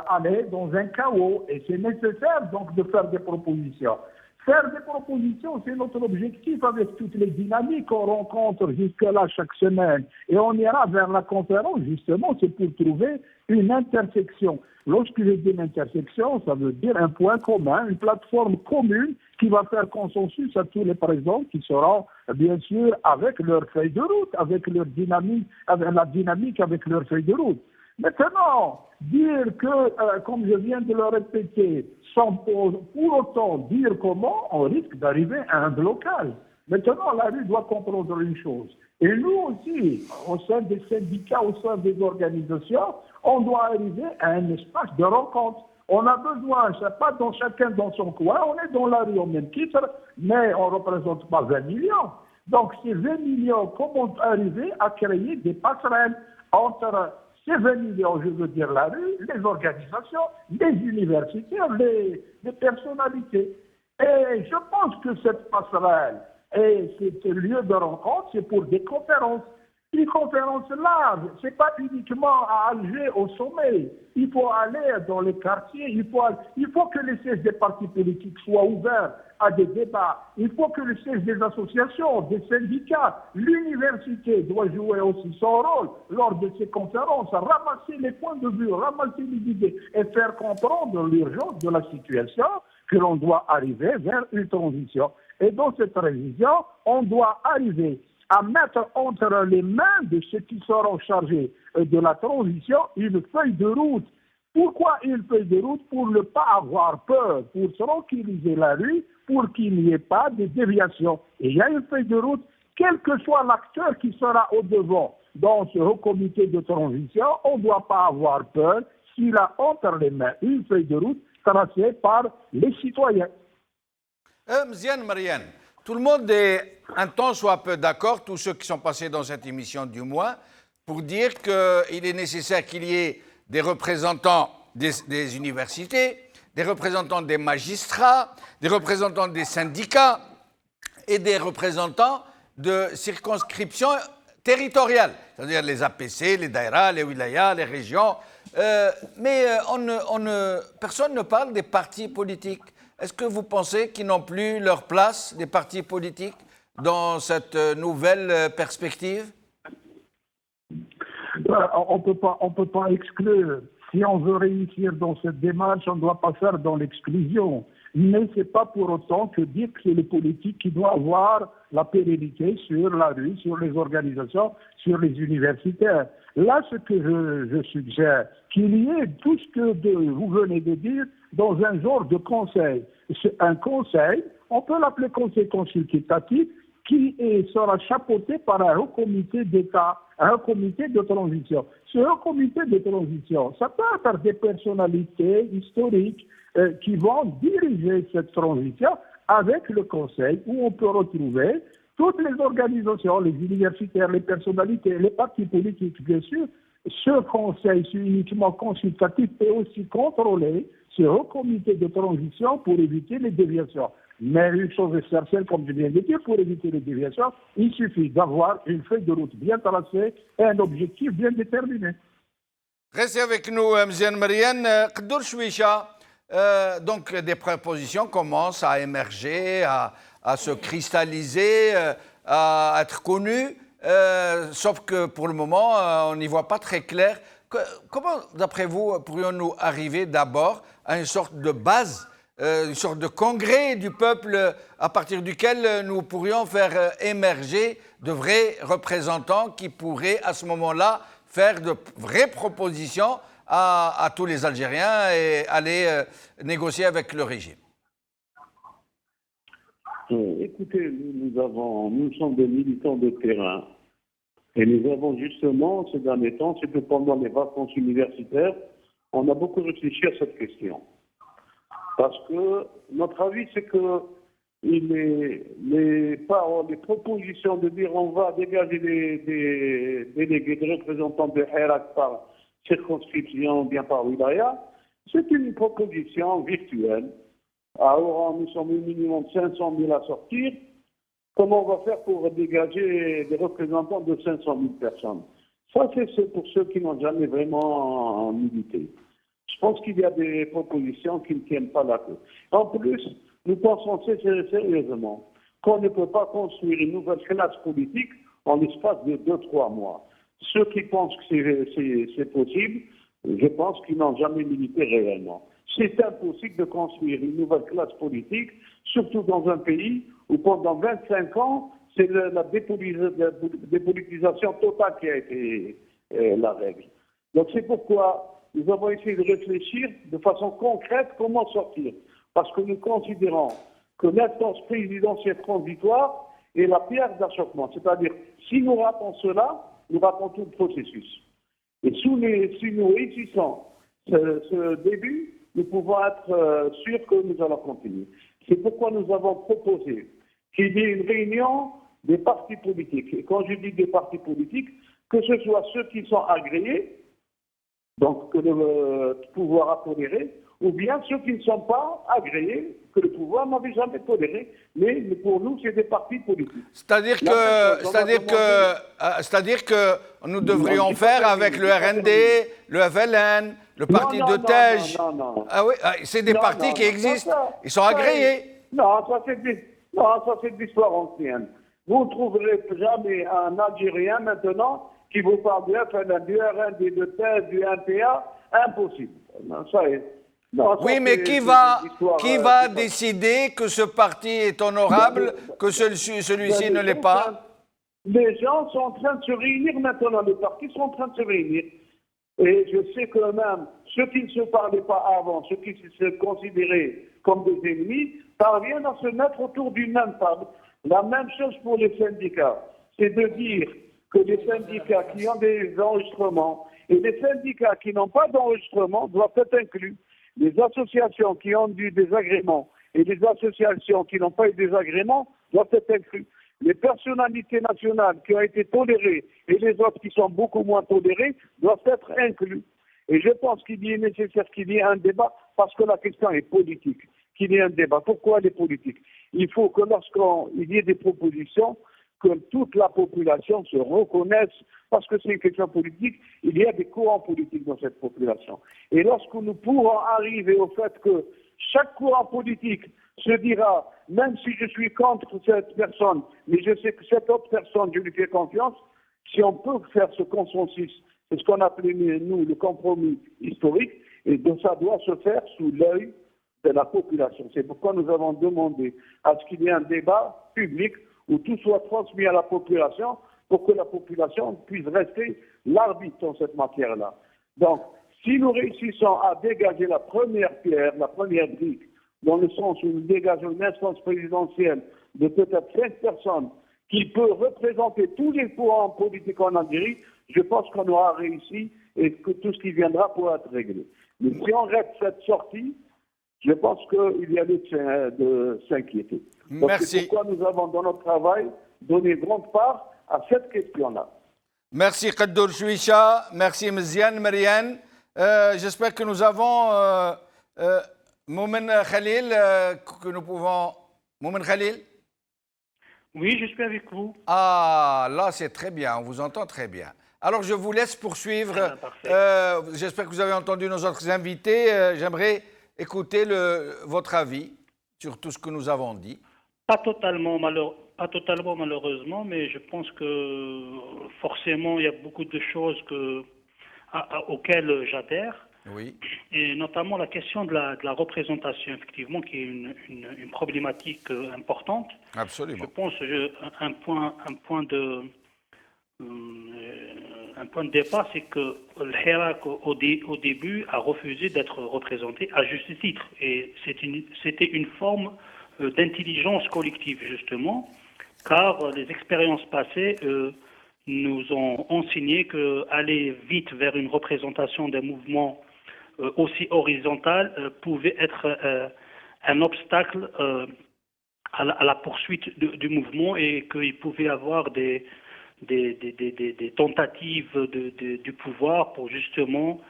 aller dans un chaos. Et c'est nécessaire donc de faire des propositions. Faire des propositions, c'est notre objectif avec toutes les dynamiques qu'on rencontre jusque-là chaque semaine. Et on ira vers la conférence, justement, c'est pour trouver une intersection. Lorsque je dis une intersection, ça veut dire un point commun, une plateforme commune qui va faire consensus à tous les présents qui seront, bien sûr, avec leur feuille de route, avec leur dynamique, avec la dynamique avec leur feuille de route. Maintenant, dire que, comme je viens de le répéter, sans pour autant dire comment, on risque d'arriver à un blocage. Maintenant, la rue doit comprendre une chose. Et nous aussi, au sein des syndicats, au sein des organisations, on doit arriver à un espace de rencontre. On a besoin, c'est pas dans chacun dans son coin, on est dans la rue au même titre, mais on ne représente pas 20 millions. Donc ces 20 millions, comment arriver à créer des passerelles entre ces 20 millions, je veux dire la rue, les organisations, les universitaires, les personnalités. Et je pense que cette passerelle et ce lieu de rencontre, c'est pour des conférences. Une conférence large, ce n'est pas uniquement à Alger au sommet. Il faut aller dans les quartiers, il faut que les sièges des partis politiques soient ouverts à des débats. Il faut que les sièges des associations, des syndicats, l'université doit jouer aussi son rôle lors de ces conférences, ramasser les points de vue, ramasser les idées et faire comprendre l'urgence de la situation que l'on doit arriver vers une transition. Et dans cette transition, on doit arriver à mettre entre les mains de ceux qui seront chargés de la transition une feuille de route. Pourquoi une feuille de route? Pour ne pas avoir peur, pour tranquilliser la rue, pour qu'il n'y ait pas de déviation. Et il y a une feuille de route, quel que soit l'acteur qui sera au devant dans ce haut comité de transition, on ne doit pas avoir peur s'il a entre les mains une feuille de route tracée par les citoyens. Mziane Mariane, tout le monde est un temps soit peu d'accord, tous ceux qui sont passés dans cette émission du moins, pour dire qu'il est nécessaire qu'il y ait des représentants des universités, des représentants des magistrats, des représentants des syndicats et des représentants de circonscriptions territoriales, c'est-à-dire les APC, les Daïra, les Wilaya, les régions. Mais personne ne parle des partis politiques. Est-ce que vous pensez qu'ils n'ont plus leur place, des partis politiques, dans cette nouvelle perspective? On peut pas exclure. Si on veut réussir dans cette démarche, on ne doit pas faire dans l'exclusion. Mais ce n'est pas pour autant que dire que c'est les politiques qui doivent avoir la pérennité sur la rue, sur les organisations, sur les universitaires. Là, ce que je suggère, qu'il y ait tout ce que vous venez de dire dans un genre de conseil. C'est un conseil, on peut l'appeler conseil consultatif, qui sera chapeauté par un haut comité d'État, un haut comité de transition. Ce haut comité de transition, ça peut être des personnalités historiques qui vont diriger cette transition avec le conseil, où on peut retrouver toutes les organisations, les universitaires, les personnalités, les partis politiques, bien sûr. Ce conseil, c'est uniquement consultatif et aussi contrôlé, ce haut comité de transition pour éviter les déviations. Mais une chose est certaine, comme je viens de dire, pour éviter les déviations, il suffit d'avoir une feuille de route bien tracée et un objectif bien déterminé. Restez avec nous, Mziane Mariane. Kdour Chouicha, donc des propositions commencent à émerger, à se cristalliser, à être connues, sauf que pour le moment, on n'y voit pas très clair. Comment, d'après vous, pourrions-nous arriver d'abord à une sorte de base, une sorte de congrès du peuple à partir duquel nous pourrions faire émerger de vrais représentants qui pourraient à ce moment-là faire de vraies propositions à tous les Algériens et aller négocier avec le régime. Écoutez, nous sommes des militants de terrain et nous avons justement, ces derniers temps, c'est que pendant les vacances universitaires, on a beaucoup réfléchi à cette question. Parce que notre avis, c'est que les propositions de dire on va dégager des délégués, des représentants de Hirak par circonscription, bien par wilaya, c'est une proposition virtuelle. À Oran, nous sommes au minimum 500 000 à sortir. Comment on va faire pour dégager des représentants de 500 000 personnes? Ça, c'est pour ceux qui n'ont jamais vraiment milité. Je pense qu'il y a des propositions qui ne tiennent pas la queue. En plus, nous pensons sérieusement qu'on ne peut pas construire une nouvelle classe politique en l'espace de 2-3 mois. Ceux qui pensent que c'est possible, je pense qu'ils n'ont jamais milité réellement. C'est impossible de construire une nouvelle classe politique, surtout dans un pays où pendant 25 ans, c'est la dépolitisation totale qui a été la règle. Donc c'est pourquoi nous avons essayé de réfléchir de façon concrète comment sortir. Parce que nous considérons que l'instance présidentielle transitoire est la pierre d'achoppement. C'est-à-dire, si nous ratons cela, nous ratons tout le processus. Et si nous réussissons ce début, nous pouvons être sûrs que nous allons continuer. C'est pourquoi nous avons proposé qu'il y ait une réunion des partis politiques. Et quand je dis des partis politiques, que ce soit ceux qui sont agréés, donc que le pouvoir a toléré, ou bien ceux qui ne sont pas agréés, que le pouvoir n'avait jamais toléré, mais pour nous, c'est des partis politiques. C'est-à-dire que nous devrions faire avec le RND, le FLN, le parti de Tej. Ah oui, c'est des partis qui existent. Ils sont agréés. Non, ça c'est de l'histoire ancienne. Vous ne trouverez jamais un Algérien maintenant qui vous parle du FLN, du RND, de Tej, du MPA. Impossible. Non, ça est. Non, oui, mais qui va décider que ce parti est honorable, que celui-ci ne l'est pas? Les gens sont en train de se réunir maintenant, les partis sont en train de se réunir. Et je sais que même ceux qui ne se parlaient pas avant, ceux qui se considéraient comme des ennemis, parviennent à se mettre autour d'une même table. La même chose pour les syndicats. C'est de dire que les syndicats qui ont des enregistrements et les syndicats qui n'ont pas d'enregistrement doivent être inclus. Les associations qui ont eu des agréments et les associations qui n'ont pas eu des agréments doivent être inclus. Les personnalités nationales qui ont été tolérées et les autres qui sont beaucoup moins tolérées doivent être inclus. Et je pense qu'il est nécessaire qu'il y ait un débat parce que la question est politique, qu'il y ait un débat. Pourquoi elle est politique? Il faut que lorsqu'il y ait des propositions, que toute la population se reconnaisse, parce que c'est une question politique, il y a des courants politiques dans cette population. Et lorsque nous pourrons arriver au fait que chaque courant politique se dira, même si je suis contre cette personne, mais je sais que cette autre personne, je lui fais confiance, si on peut faire ce consensus, c'est ce qu'on appelait nous le compromis historique, et donc ça doit se faire sous l'œil de la population. C'est pourquoi nous avons demandé à ce qu'il y ait un débat public où tout soit transmis à la population pour que la population puisse rester l'arbitre dans cette matière-là. Donc, si nous réussissons à dégager la première pierre, la première brique, dans le sens où nous dégageons une instance présidentielle de peut-être 5 personnes qui peut représenter tous les courants politiques en Algérie, je pense qu'on aura réussi et que tout ce qui viendra pourra être réglé. Mais si on reste cette sortie, je pense qu'il y a lieu de s'inquiéter. Donc c'est pourquoi nous avons dans notre travail donné grande part à cette question-là. Merci Kaddour Chouicha, merci Mziane, Marianne. J'espère que nous avons Moumen Khalil, que nous pouvons... Moumen Khalil? Oui, je suis avec vous. Ah, là c'est très bien, on vous entend très bien. Alors je vous laisse poursuivre. J'espère que vous avez entendu nos autres invités. J'aimerais écouter votre avis sur tout ce que nous avons dit. Pas totalement malheureusement, mais je pense que forcément il y a beaucoup de choses auxquelles j'adhère. Oui. Et notamment la question de la représentation, effectivement, qui est une problématique importante. Absolument. Je pense un point un point de départ, c'est que le Hirak, au début, a refusé d'être représenté à juste titre. Et c'était une forme d'intelligence collective, justement, car les expériences passées nous ont enseigné qu'aller vite vers une représentation d'un mouvement aussi horizontal pouvait être un obstacle à la poursuite du mouvement, et qu'il pouvait y avoir des tentatives du pouvoir pour justement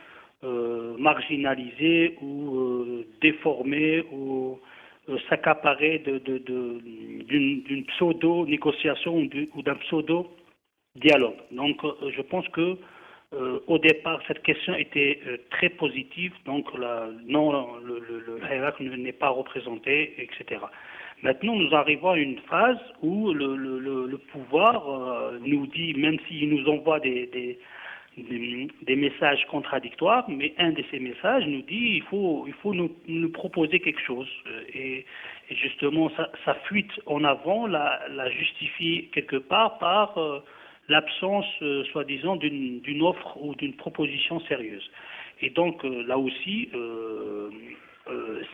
marginaliser ou déformer ou s'accaparer d'une pseudo-négociation ou d'un pseudo-dialogue. Donc je pense que au départ, cette question était très positive, donc non, le Hirak n'est pas représenté, etc. Maintenant, nous arrivons à une phase où le pouvoir nous dit, même s'il nous envoie des messages contradictoires, mais un de ces messages nous dit il faut nous proposer quelque chose. Et justement, sa fuite en avant la justifie quelque part par l'absence, soi-disant, d'une offre ou d'une proposition sérieuse. Et donc, là aussi,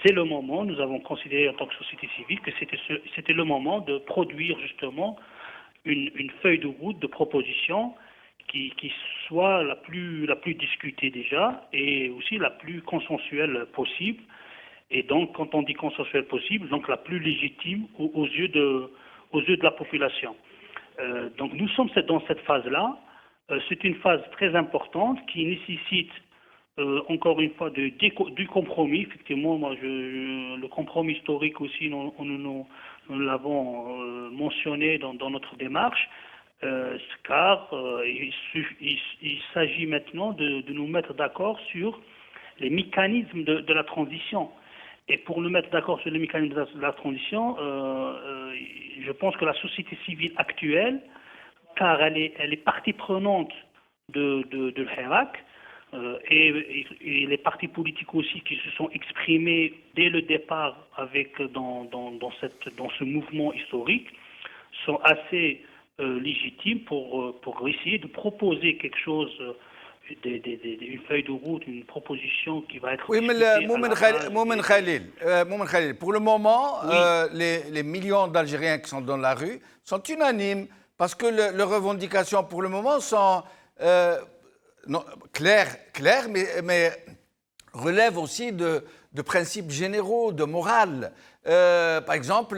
c'est le moment, nous avons considéré en tant que société civile que c'était le moment de produire justement une feuille de route de proposition qui soit la plus discutée déjà, et aussi la plus consensuelle possible. Et donc, quand on dit consensuelle possible, donc la plus légitime aux yeux de la population. Donc nous sommes dans cette phase-là. C'est une phase très importante qui nécessite encore une fois du compromis. Effectivement, le compromis historique aussi, nous l'avons mentionné dans notre démarche, car il s'agit maintenant de nous mettre d'accord sur les mécanismes de la transition. Et pour nous mettre d'accord sur les mécanismes de la transition, je pense que la société civile actuelle, car elle est partie prenante de Hirak, et les partis politiques aussi qui se sont exprimés dès le départ dans ce mouvement historique, sont assez légitimes pour essayer de proposer quelque chose, une feuille de route, une proposition qui va être... Oui, mais Moumen Khalil, pour le moment, oui. Les millions d'Algériens qui sont dans la rue sont unanimes, parce que leurs revendications pour le moment sont claires, mais relèvent aussi de principes généraux, de morale. Par exemple,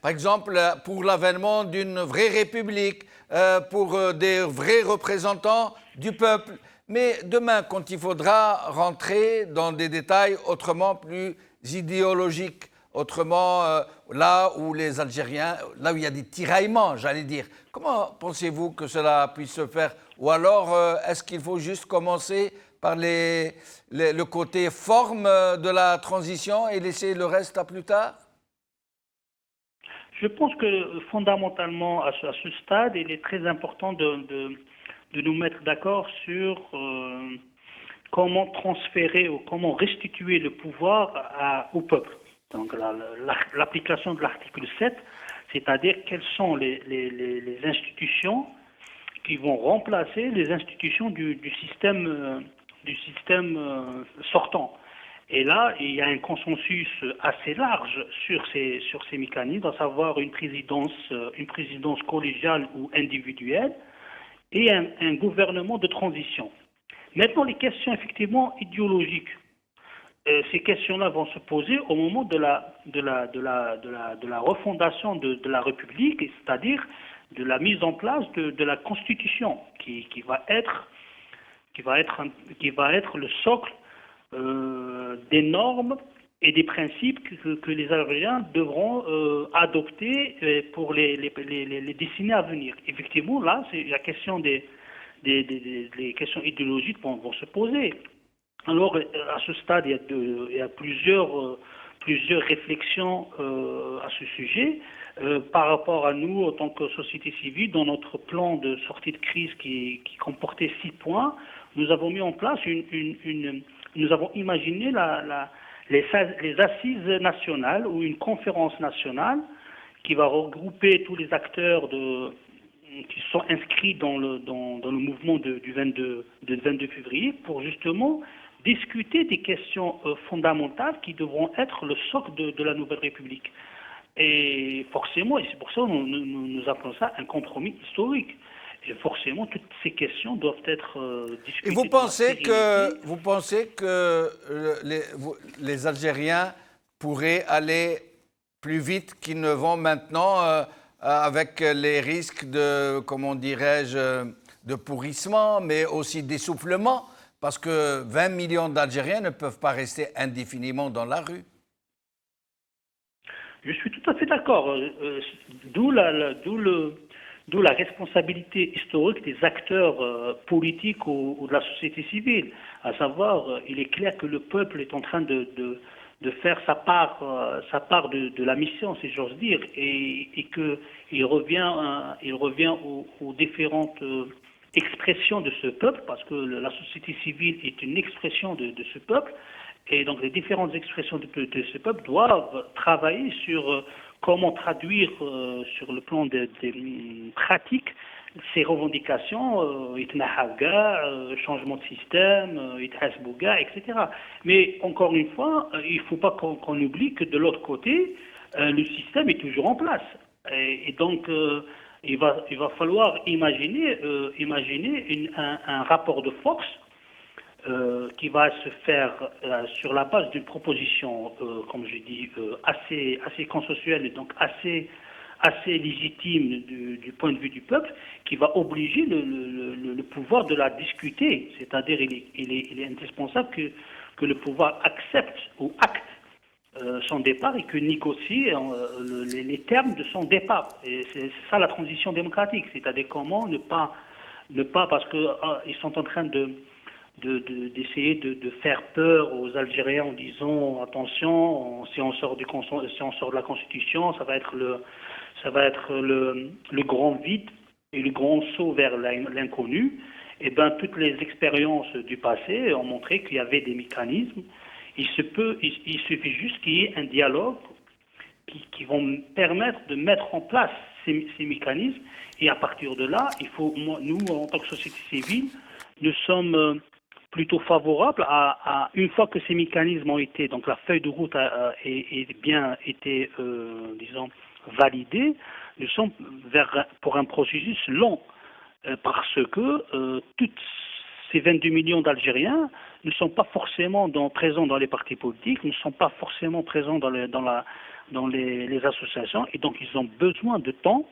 par exemple, pour l'avènement d'une vraie république, pour des vrais représentants du peuple. Mais demain, quand il faudra rentrer dans des détails autrement plus idéologiques, autrement là où les Algériens, là où il y a des tiraillements, j'allais dire, comment pensez-vous que cela puisse se faire? Ou alors, est-ce qu'il faut juste commencer par le côté forme de la transition et laisser le reste à plus tard? Je pense que fondamentalement, à ce stade, il est très important de nous mettre d'accord sur comment transférer ou comment restituer le pouvoir au peuple. Donc l'application de l'article 7, c'est-à-dire quelles sont les institutions qui vont remplacer les institutions du système sortant. Et là, il y a un consensus assez large sur ces mécanismes, à savoir une présidence collégiale ou individuelle et un gouvernement de transition. Maintenant, les questions effectivement idéologiques, ces questions-là vont se poser au moment de la refondation de la République, c'est-à-dire de la mise en place de la Constitution, qui va être le socle des normes et des principes que les Algériens devront adopter pour les décennies à venir. Effectivement, là, la question des questions idéologiques vont se poser. Alors, à ce stade, il y a plusieurs réflexions à ce sujet. Par rapport à nous, en tant que société civile, dans notre plan de sortie de crise qui comportait 6 points, nous avons mis en place nous avons imaginé les assises nationales ou une conférence nationale qui va regrouper tous les acteurs qui sont inscrits dans le mouvement du 22 février pour justement discuter des questions fondamentales qui devront être le socle de la nouvelle République. Et forcément, et c'est pour ça que nous appelons ça un compromis historique. Et forcément, toutes ces questions doivent être discutées. Et vous pensez que les Algériens pourraient aller plus vite qu'ils ne vont maintenant avec les risques de, comment dirais-je, de pourrissement, mais aussi d'essoufflement, parce que 20 millions d'Algériens ne peuvent pas rester indéfiniment dans la rue. Je suis tout à fait d'accord. D'où la responsabilité historique des acteurs politiques ou de la société civile. À savoir, il est clair que le peuple est en train de faire sa part de la mission, si j'ose dire, et qu'il revient aux différentes expressions de ce peuple, parce que la société civile est une expression de ce peuple, et donc les différentes expressions de ce peuple doivent travailler sur comment traduire sur le plan des pratiques ces revendications, changement de système, etc. Mais encore une fois, il ne faut pas qu'on oublie que de l'autre côté, le système est toujours en place. Et donc, il va falloir imaginer un rapport de force qui va se faire sur la base d'une proposition, comme je dis, assez consensuelle et donc assez légitime du point de vue du peuple, qui va obliger le pouvoir de la discuter. C'est-à-dire il est indispensable que le pouvoir accepte ou acte son départ et que négocie les termes de son départ. Et c'est ça la transition démocratique. C'est-à-dire comment ne pas parce qu'ils sont en train d'essayer de faire peur aux Algériens en disant attention, si on sort de la Constitution, ça va être le grand vide et le grand saut vers l'inconnu. Et ben toutes les expériences du passé ont montré qu'il y avait des mécanismes. Il suffit juste qu'il y ait un dialogue qui vont permettre de mettre en place ces mécanismes. Et à partir de là, nous, en tant que société civile, nous sommes plutôt favorables à une fois que ces mécanismes ont été, donc la feuille de route a bien été, disons, validée, nous sommes pour un processus long, parce que toutes ces 22 millions d'Algériens ne sont pas forcément présents dans les partis politiques, ne sont pas forcément présents dans les associations, et donc ils ont besoin de temps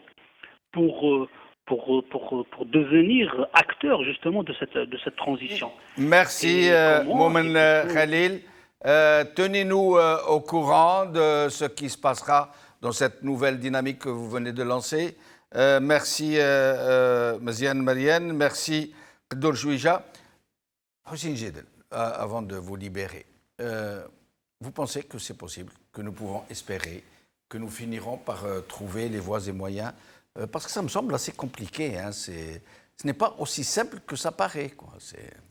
pour devenir acteurs justement de cette transition. Merci Moumen Khalil. Tenez-nous au courant de ce qui se passera dans cette nouvelle dynamique que vous venez de lancer. Merci Maziane Marienne, merci Kdour Chouija. Hossein Jedel, avant de vous libérer, vous pensez que c'est possible, que nous pouvons espérer, que nous finirons par trouver les voies et moyens, parce que ça me semble assez compliqué, hein, ce n'est pas aussi simple que ça paraît, quoi.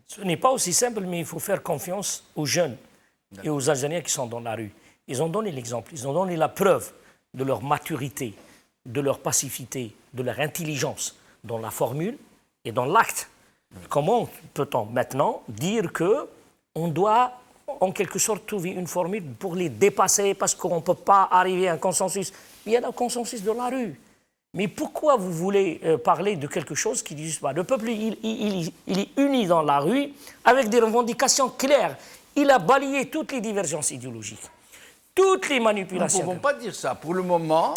Ce n'est pas aussi simple, mais il faut faire confiance aux jeunes et aux Algériens qui sont dans la rue. Ils ont donné l'exemple, ils ont donné la preuve de leur maturité, de leur passivité, de leur intelligence dans la formule et dans l'acte. Comment peut-on maintenant dire qu'on doit en quelque sorte trouver une formule pour les dépasser parce qu'on ne peut pas arriver à un consensus? Il y a le consensus de la rue. Mais pourquoi vous voulez parler de quelque chose qui n'existe pas? Le peuple, il est uni dans la rue avec des revendications claires. Il a balayé toutes les divergences idéologiques, toutes les manipulations. Nous ne pouvons pas dire ça. Pour le moment,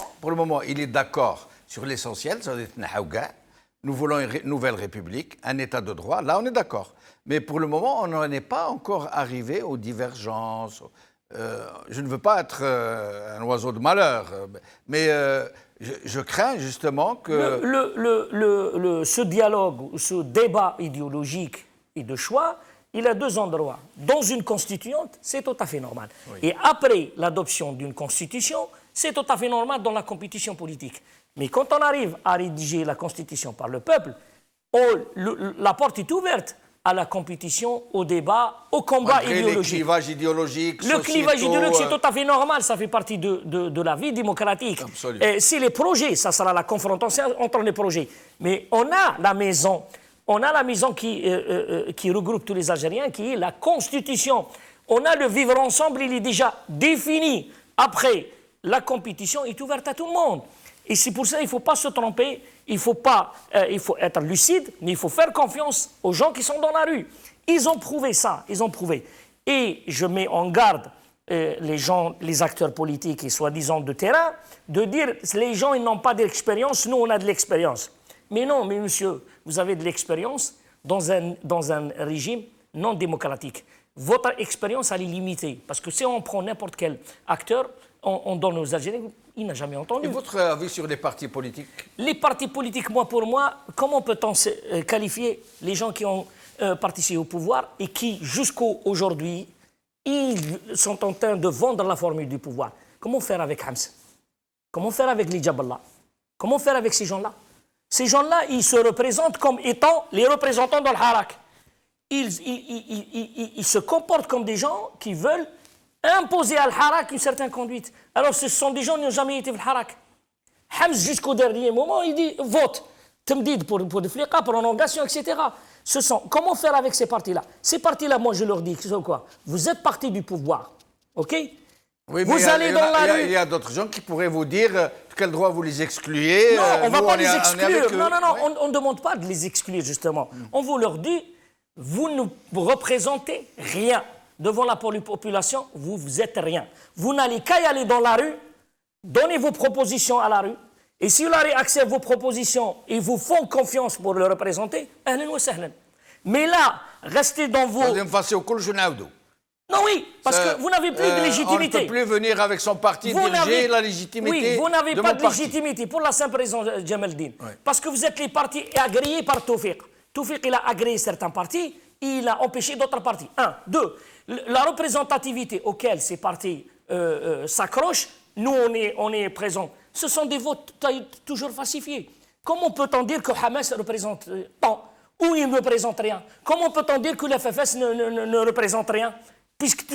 il est d'accord sur l'essentiel, nous voulons une nouvelle république, un état de droit. Là, on est d'accord. Mais pour le moment, on n'en est pas encore arrivé aux divergences. Je ne veux pas être un oiseau de malheur, mais je crains justement que... Ce dialogue, ce débat idéologique et de choix, il a deux endroits. Dans une constituante, c'est tout à fait normal. Oui. Et après l'adoption d'une constitution, c'est tout à fait normal dans la compétition politique. Mais quand on arrive à rédiger la constitution par le peuple, la porte est ouverte à la compétition, au débat, au combat Malgré idéologique. les clivages idéologiques, Le clivage sociétaux, idéologique, c'est tout à fait normal, ça fait partie de la vie démocratique. Absolument. Et si les projets, ça sera la confrontation entre les projets. Mais on a la maison qui regroupe tous les Algériens, qui est la Constitution. On a le vivre ensemble, il est déjà défini. Après, la compétition est ouverte à tout le monde. Et c'est pour ça qu'il ne faut pas se tromper, il faut être lucide, mais il faut faire confiance aux gens qui sont dans la rue. Ils ont prouvé ça, ils ont prouvé. Et je mets en garde les acteurs politiques et soi-disant de terrain, de dire les gens ils n'ont pas d'expérience, nous on a de l'expérience. Mais non, mais monsieur, vous avez de l'expérience dans un régime non démocratique. Votre expérience, elle est limitée. Parce que si on prend n'importe quel acteur, on donne aux Algériens, il n'a jamais entendu. Et votre avis sur les partis politiques? Les partis politiques, pour moi, comment peut-on qualifier les gens qui ont participé au pouvoir et qui, jusqu'à aujourd'hui, ils sont en train de vendre la formule du pouvoir? Comment faire avec Hams? Comment faire avec les Jaballah? Comment faire avec ces gens-là? Ces gens-là, ils se représentent comme étant les représentants de l'Harak. Ils se comportent comme des gens qui veulent imposer à l'Harak une certaine conduite. Alors ce sont des gens qui n'ont jamais été dans l'Harak. Hams, jusqu'au dernier moment, il dit vote. Temdid pour Defliqa, prolongation, etc. Comment faire avec ces partis-là? Ces partis-là, moi je leur dis, c'est quoi? Vous êtes partis du pouvoir, ok? Oui, vous allez dans la rue. Il y a d'autres gens qui pourraient vous dire quel droit vous les excluez. Non, on ne va nous, pas est- les on est exclure. avec eux. Non, Ouais. on ne demande pas de les exclure, justement. On vous leur dit, vous ne représentez rien. Devant la population, vous êtes rien. Vous n'allez qu'à y aller dans la rue, donnez vos propositions à la rue, et si la rue accepte vos propositions et vous font confiance pour le représenter, ahlan wa sahlan. Mais là, restez dans vos... غادي نفاسيو كل شيء نعاودوا. Non, oui, parce que vous n'avez plus de On ne légitimité. peut plus venir avec son parti diriger la légitimité. Oui, vous n'avez de pas mon de parti. légitimité pour la simple raison, Jamaldine. Oui. Parce que vous êtes les partis agréés par Tawfiq. Tawfiq, il a agréé certains partis, il a empêché d'autres partis. Un. Deux, la représentativité auquel ces partis s'accrochent, nous, on est présents. Ce sont des votes toujours falsifiés. Comment peut-on dire que Hamas représente tant ou il ne représente rien? Comment peut-on dire que le FFS ne représente rien? Puisque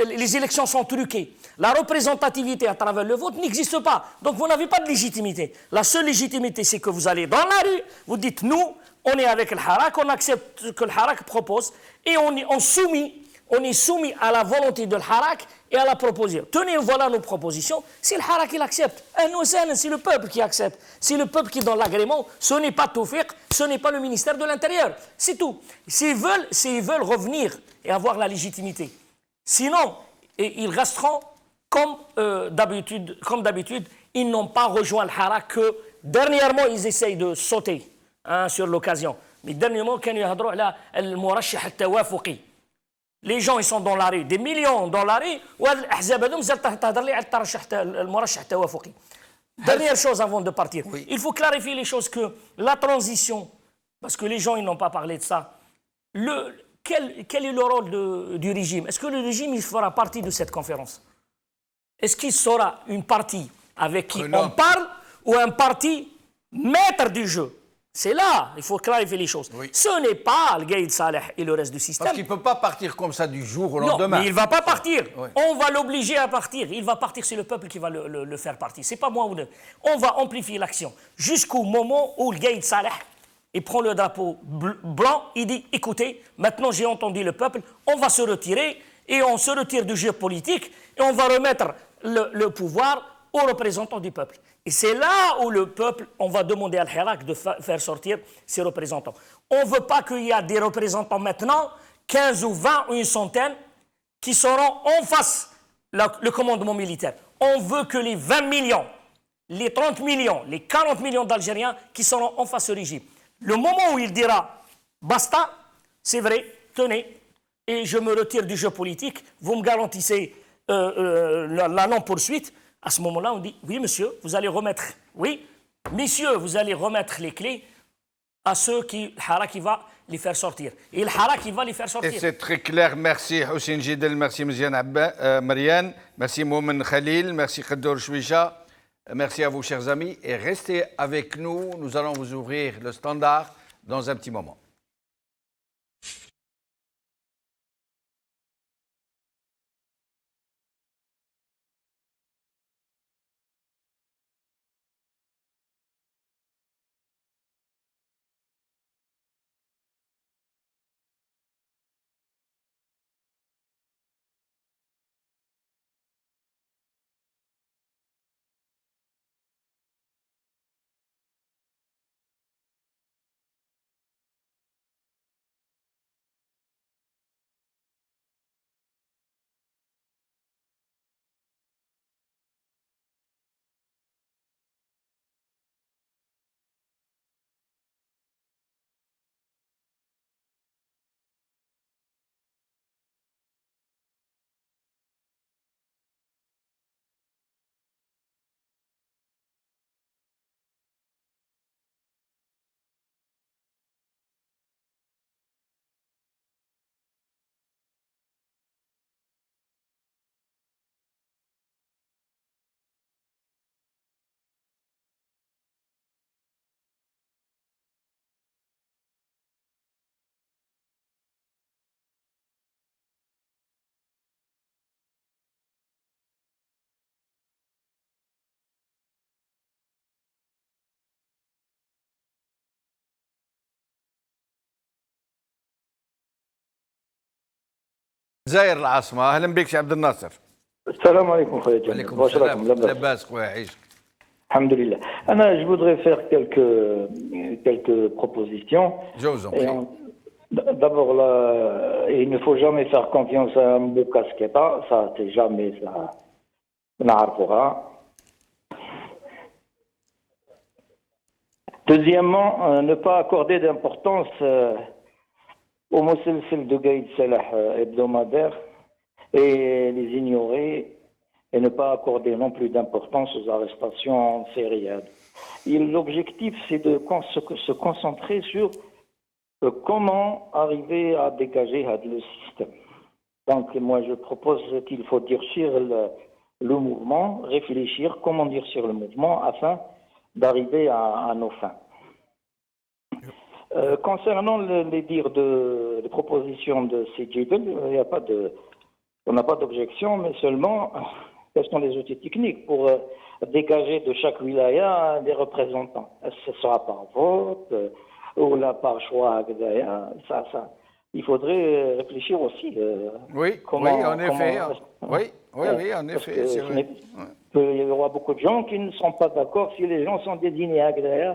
les élections sont truquées. La représentativité à travers le vote n'existe pas. Donc vous n'avez pas de légitimité. La seule légitimité, c'est que vous allez dans la rue, vous dites nous, on est avec le Harak, on accepte ce que le Harak propose et on est soumis à la volonté de le Harak et à la proposition. Tenez, voilà nos propositions. Si le Harak il accepte, c'est le peuple qui accepte. C'est le peuple qui donne l'agrément. Ce n'est pas Tawfiq, ce n'est pas le ministère de l'Intérieur. C'est tout. S'ils veulent revenir et avoir la légitimité. Sinon, ils resteront comme d'habitude, ils n'ont pas rejoint le Harak que dernièrement ils essayent de sauter sur l'occasion. Mais dernièrement, كانوا يهضروا على المرشح التوافقي. Les gens ils sont dans la rue, des millions dans la rue, وهاد الأحزاب هذوم زال تهضر لي على المرشح التوافقي. Dernière chose avant de partir, Oui. il faut clarifier les choses que la transition, parce que les gens ils n'ont pas parlé de ça. Quel est le rôle du régime? Est-ce que le régime il fera partie de cette conférence? Est-ce qu'il sera une partie avec qui on parle ou un parti maître du jeu? C'est là, il faut clarifier les choses. Oui. Ce n'est pas le Gaïd Saleh et le reste du système. Parce qu'il ne peut pas partir comme ça du jour au Non, lendemain. mais il ne va pas partir. Oui. On va l'obliger à partir. Il va partir, c'est le peuple qui va le faire partir. Ce n'est pas moi ou non. On va amplifier l'action jusqu'au moment où le Gaïd Saleh il prend le drapeau blanc, il dit écoutez, maintenant j'ai entendu le peuple, on va se retirer et on se retire du jeu politique et on va remettre le pouvoir aux représentants du peuple. Et c'est là où le peuple, on va demander à l'Hirak de faire sortir ses représentants. On ne veut pas qu'il y ait des représentants maintenant, 15 ou 20 ou une centaine, qui seront en face le commandement militaire. On veut que les 20 millions, les 30 millions, les 40 millions d'Algériens qui seront en face au régime. Le moment où il dira basta, c'est vrai, tenez, et je me retire du jeu politique, vous me garantissez la non-poursuite, à ce moment-là, on dit oui, monsieur, vous allez remettre, oui, messieurs, vous allez remettre les clés à ceux qui, le Harak, il va les faire sortir. Et le Harak, il va les faire sortir. Et c'est très clair. Merci Houssine Jidel, merci Marianne, merci Moumen Khalil, merci Khadour Chouicha. Merci à vous, chers amis, et restez avec nous. Nous allons vous ouvrir le standard dans un petit moment. جزائر العاصمة. أهلا بك سي عبد الناصر. السلام عليكم خويا جمال. وعليكم واش راكم؟ السلام. لاباس؟ لاباس خويا عيش. الحمد لله. أنا je voudrais faire quelques propositions. Je vous en Et prie. D'abord, là, il ne faut jamais faire confiance à un beau casquette. Ça, c'est jamais ça. نعرفوها. Deuxièmement, ne pas accorder d'importance aux مسلسل de Gaïd Salah hebdomadaire et les ignorer et ne pas accorder non plus d'importance aux arrestations en série. L'objectif, c'est de se concentrer sur comment arriver à dégager le système. Donc, moi, je propose qu'il faut durcir le mouvement, réfléchir comment durcir le mouvement afin d'arriver à nos fins. Concernant les dires les propositions de CGBL, on n'a pas d'objection, mais seulement quels sont les outils techniques pour dégager de chaque wilaya des représentants. Est-ce que ce sera par vote ou là par choix? Ça, il faudrait réfléchir aussi. Oui, oui, en effet. Oui, en effet. C'est vrai. Il y aura beaucoup de gens qui ne sont pas d'accord si les gens sont désignés à Gdaya.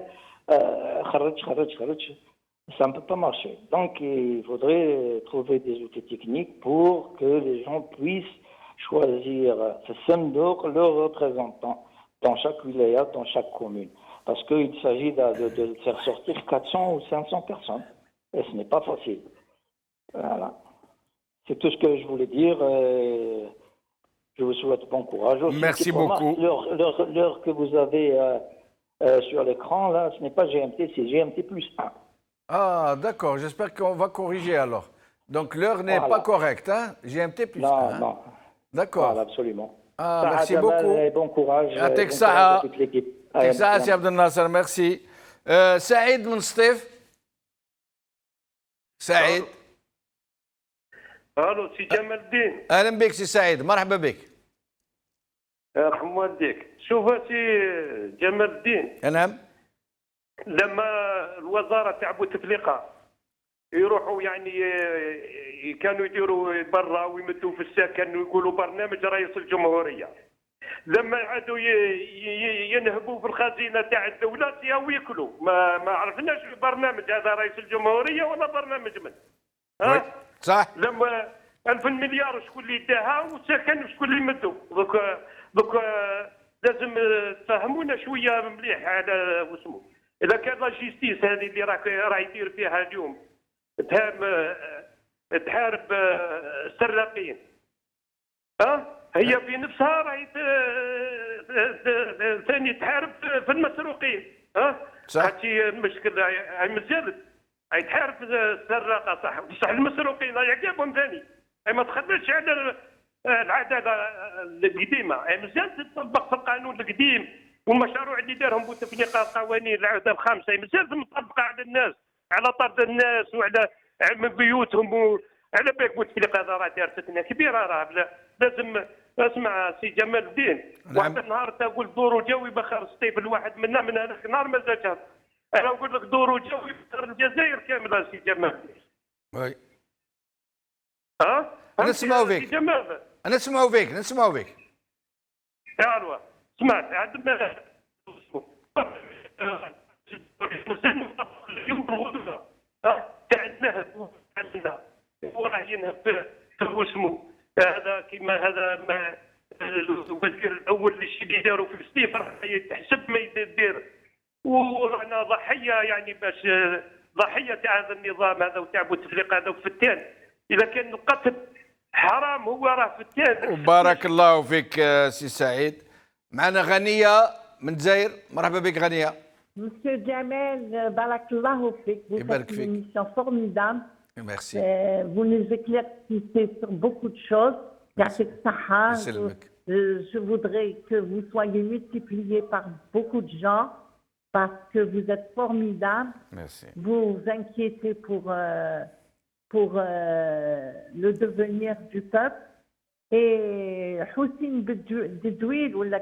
Ça ne peut pas marcher. Donc, il faudrait trouver des outils techniques pour que les gens puissent choisir leurs représentants dans chaque wilaya, dans chaque commune. Parce qu'il s'agit de faire sortir 400 ou 500 personnes. Et ce n'est pas facile. Voilà. C'est tout ce que je voulais dire. Je vous souhaite bon courage. Aussi, merci beaucoup. L'heure que vous avez sur l'écran, là, ce n'est pas GMT, c'est GMT plus 1. Ah, d'accord. J'espère qu'on va corriger alors. Donc, l'heure n'est pas correcte, hein? GMT plus 1. Non, non. D'accord. Voilà, absolument. Ah, merci beaucoup. Bon courage. يعطيك bon الصحة. courage à toute l'équipe. يعطيك الصحة سي عبد الناصر. ميرسي. سعيد من سطيف. سعيد. الو سي جمال الدين. اهلا بك سي سعيد، مرحبا بك. يرحم والديك. شوف سي جمال الدين، نعم. لما الوزاره تاع بوتفليقه يروحوا يعني كانوا يديروا برا ويمدوا في السكن ويقولوا برنامج رئيس الجمهوريه، لما عادوا ينهبوا في الخزينه تاع الدوله ياو ياكلوا، ما عرفناش برنامج هذا رئيس الجمهوريه ولا برنامج من ها؟ صح. لما 1000 مليار شكون اللي داها والسكن شكون اللي يمدوا. دوك لازم تفهمونا شويه مليح على واسمو. اذا كان لا جيستيس هذه اللي راه يدير فيها اليوم تحارب السراقين، هي في نفسها راهي ثاني تحارب في المسروقين. صح. هادشي المشكل. هاي مازالت هاي تحارب السراقه صح، بصح المسروقين يعجبهم ثاني. هاي ما تخليش على العداله القديمه، هاي مازالت تطبق في القانون القديم والمشروع اللي دارهم بوتفليقه قوانين العهده الخامسه مازالت مطبقه على الناس، على طرد الناس وعلى من بيوتهم على بالك بوتفليقه هذا راه دار فتنه كبيره. راه لازم اسمع سي جمال الدين. واحد النهار تقول دورو جوي بخر سطيف الواحد منا من هذاك النهار ما زادش. انا نقول لك دورو جوي بخر الجزائر كامله سي جمال الدين. وي. ها؟ نسمعوا فيك. سي جمال. نسمعوا فيك، نسمعوا فيك. ايوا سمعت عندنا تاع النهب عندنا وراه ينهب اسمه هذا كيما هذا ما الوزير الاول اللي داروا في السيف راه يتحسب ما يدير، ورانا ضحيه يعني باش ضحيه تاع هذا النظام هذا وتاع بوتفليقه هذا وفتان. اذا كان القتل حرام هو راه فتان. بارك الله فيك سي سعيد. معنا غنية من الجزائر. مرحبا بك غنية. Monsieur Jamel, barakallahu fik. Vous faites une émission formidable. Merci. Vous nous éclaircissez sur beaucoup de choses. Je voudrais que vous soyez multipliés par beaucoup de gens parce que vous êtes formidables. Merci. Vous vous inquiétez pour le devenir du peuple. Et Houssine Bedouil, ou la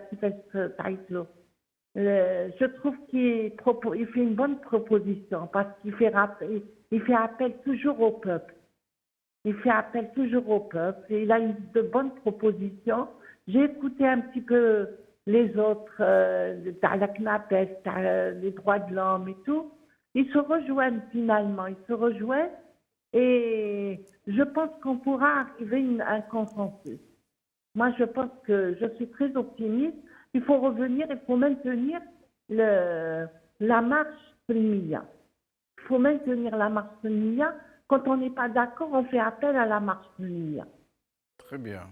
je trouve qu'il fait une bonne proposition parce qu'il fait appel toujours au peuple. Il fait appel toujours au peuple et il a eu de bonnes propositions. J'ai écouté un petit peu les autres, la CNAPES, les droits de l'homme et tout. Ils se rejoignent finalement, ils se rejoignent et je pense qu'on pourra arriver à un consensus. Moi, je pense que je suis très optimiste. Il faut revenir, il faut maintenir la marche Sunniya. Il faut maintenir la marche Sunniya. Quand on n'est pas d'accord, on fait appel à la marche Sunniya. Très bien.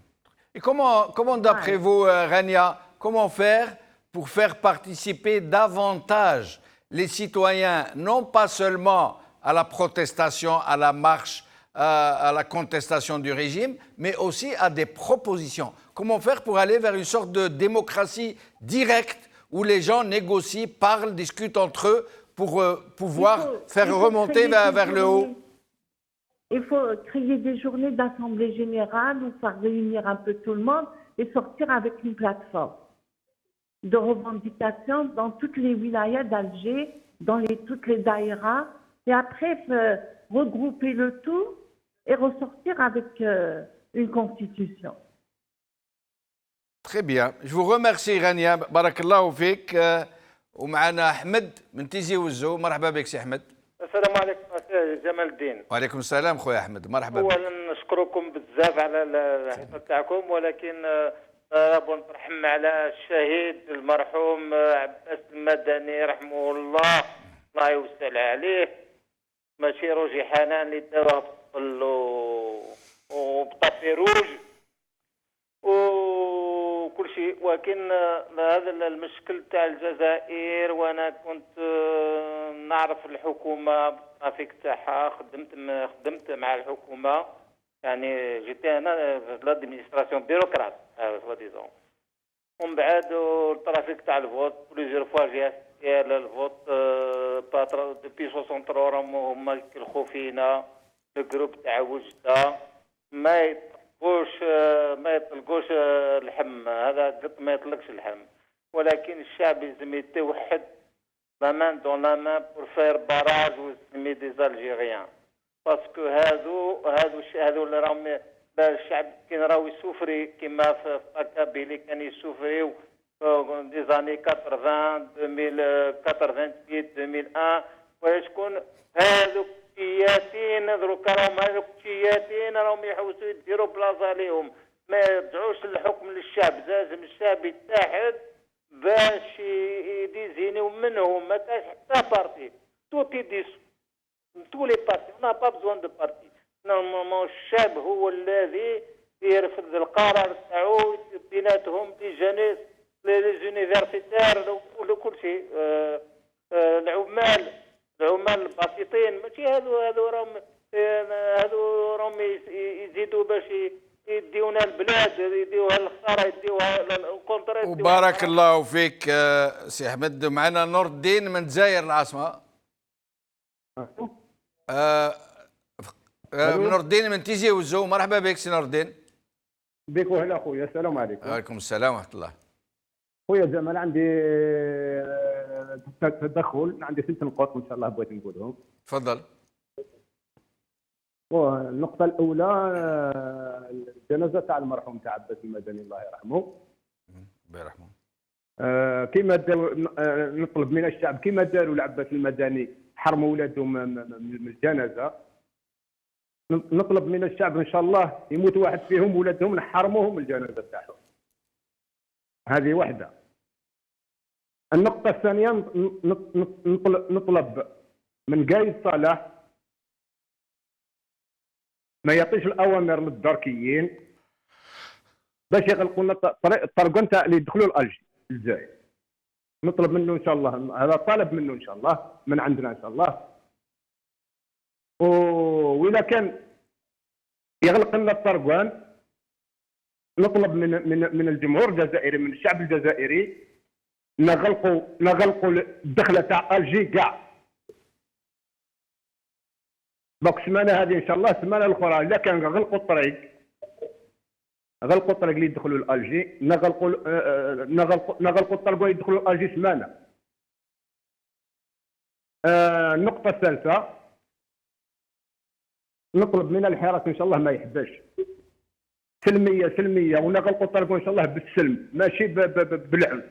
Et comment d'après vous, Rania, comment faire pour faire participer davantage les citoyens, non pas seulement à la protestation, à la marche, à la contestation du régime, mais aussi à des propositions? Comment faire pour aller vers une sorte de démocratie directe où les gens négocient, parlent, discutent entre eux pour pouvoir faire remonter vers le haut? Il faut créer des journées d'assemblée générale où faire réunir un peu tout le monde et sortir avec une plateforme de revendication dans toutes les wilayas d'Alger, dans toutes les daïras, et après regrouper le tout et ressortir avec une constitution. Très bien. Je vous remercie Rania. Barakallahu fik. ومعنا أحمد من تيزي وزو. مرحبا بك سي أحمد. السلام عليكم سي جمال الدين. وعليكم السلام خويا أحمد. مرحبا بك. اولا نشكركم بزاف على الحفله تاعكم، ولكن نرحم على الشهيد المرحوم عباس المدني رحمه الله، الله يوسع عليه. ماشي روجي حنان اللي داوه بالطل وبطابي روج وكل شيء، ولكن هذا المشكل تاع الجزائر، وانا كنت نعرف الحكومه بالترافيك تاعها، خدمت مع الحكومه، يعني جيت انا في لادمينستراسيون بيروقراط سوا ديزون. ومن بعد الترافيك تاع الفوت بليزيور فوا جي اسيال الفوت باترو دوبي 63 هما كيلخو فينا الجروب تاع وجده، ما يطلقوش اللحم، هذا قط ما يطلقش اللحم، ولكن الشعب لازم يتوحد لا مان دون لا مان بور فير باراج وسمي دي زالجيريان، باسكو هادو اللي راهم الشعب كي راهو يسوفري كيما في باكابيلي كان يسوفريو دي زاني 80 2088 2001، وشكون هادوك كياتين دروكا راهم هادوك كياتين راهم يحوسوا يديروا بلاصه ليهم، ما يرجعوش الحكم للشعب، لازم الشعب يتحد باش يديزينيو منهم، ما كاش حتى بارتي توتي ديس تو لي بارتي، ما با بزوان دو بارتي، نورمالمون الشعب هو الذي يرفض القرار تاعو بيناتهم لي جانيس لي زونيفرسيتير وكل شيء، العمال البسيطين ماشي هادو راهم يزيدوا باش يديونا البلاد، يديوها للخساره، يديوها للكونتر. وبارك الله فيك سي احمد. معنا نور الدين من الجزائر العاصمه. نور الدين من تيزي وزو. مرحبا بك سي نور الدين. بك وهلا خويا. السلام عليكم. وعليكم السلام ورحمه الله. خويا جمال، عندي تدخل، عندي 6 نقاط ان شاء الله بغيت نقولهم. تفضل. النقطة الأولى الجنازة تاع المرحوم تاع عباس المدني الله يرحمه. الله يرحمه. كما نطلب من الشعب كما داروا لعباس المدني حرموا ولادهم من الجنازة، نطلب من الشعب ان شاء الله يموت واحد فيهم ولادهم نحرموهم الجنازة تاعهم. هذه واحدة. النقطة الثانية نطلب من قايد صالح ما يعطيش الأوامر للدركيين باش يغلقوا لنا الطرقون تاع اللي يدخلوا لألجي الجزائر. نطلب منه ان شاء الله، هذا طلب منه ان شاء الله من عندنا ان شاء الله. وإذا كان يغلق لنا الطرقان نطلب من الجمهور الجزائري، من الشعب الجزائري، نغلقوا الدخله تاع الجي كاع. دوك السمانه هذه ان شاء الله، السمانه الاخرى اذا كان غلقوا الطريق اللي يدخلوا لالجي، نغلقوا الطريق اللي يدخلوا لالجي سمانه. النقطه الثالثه نطلب من الحراك ان شاء الله ما يحباش سلميه ونغلقوا الطريق ان شاء الله بالسلم ماشي بالعنف،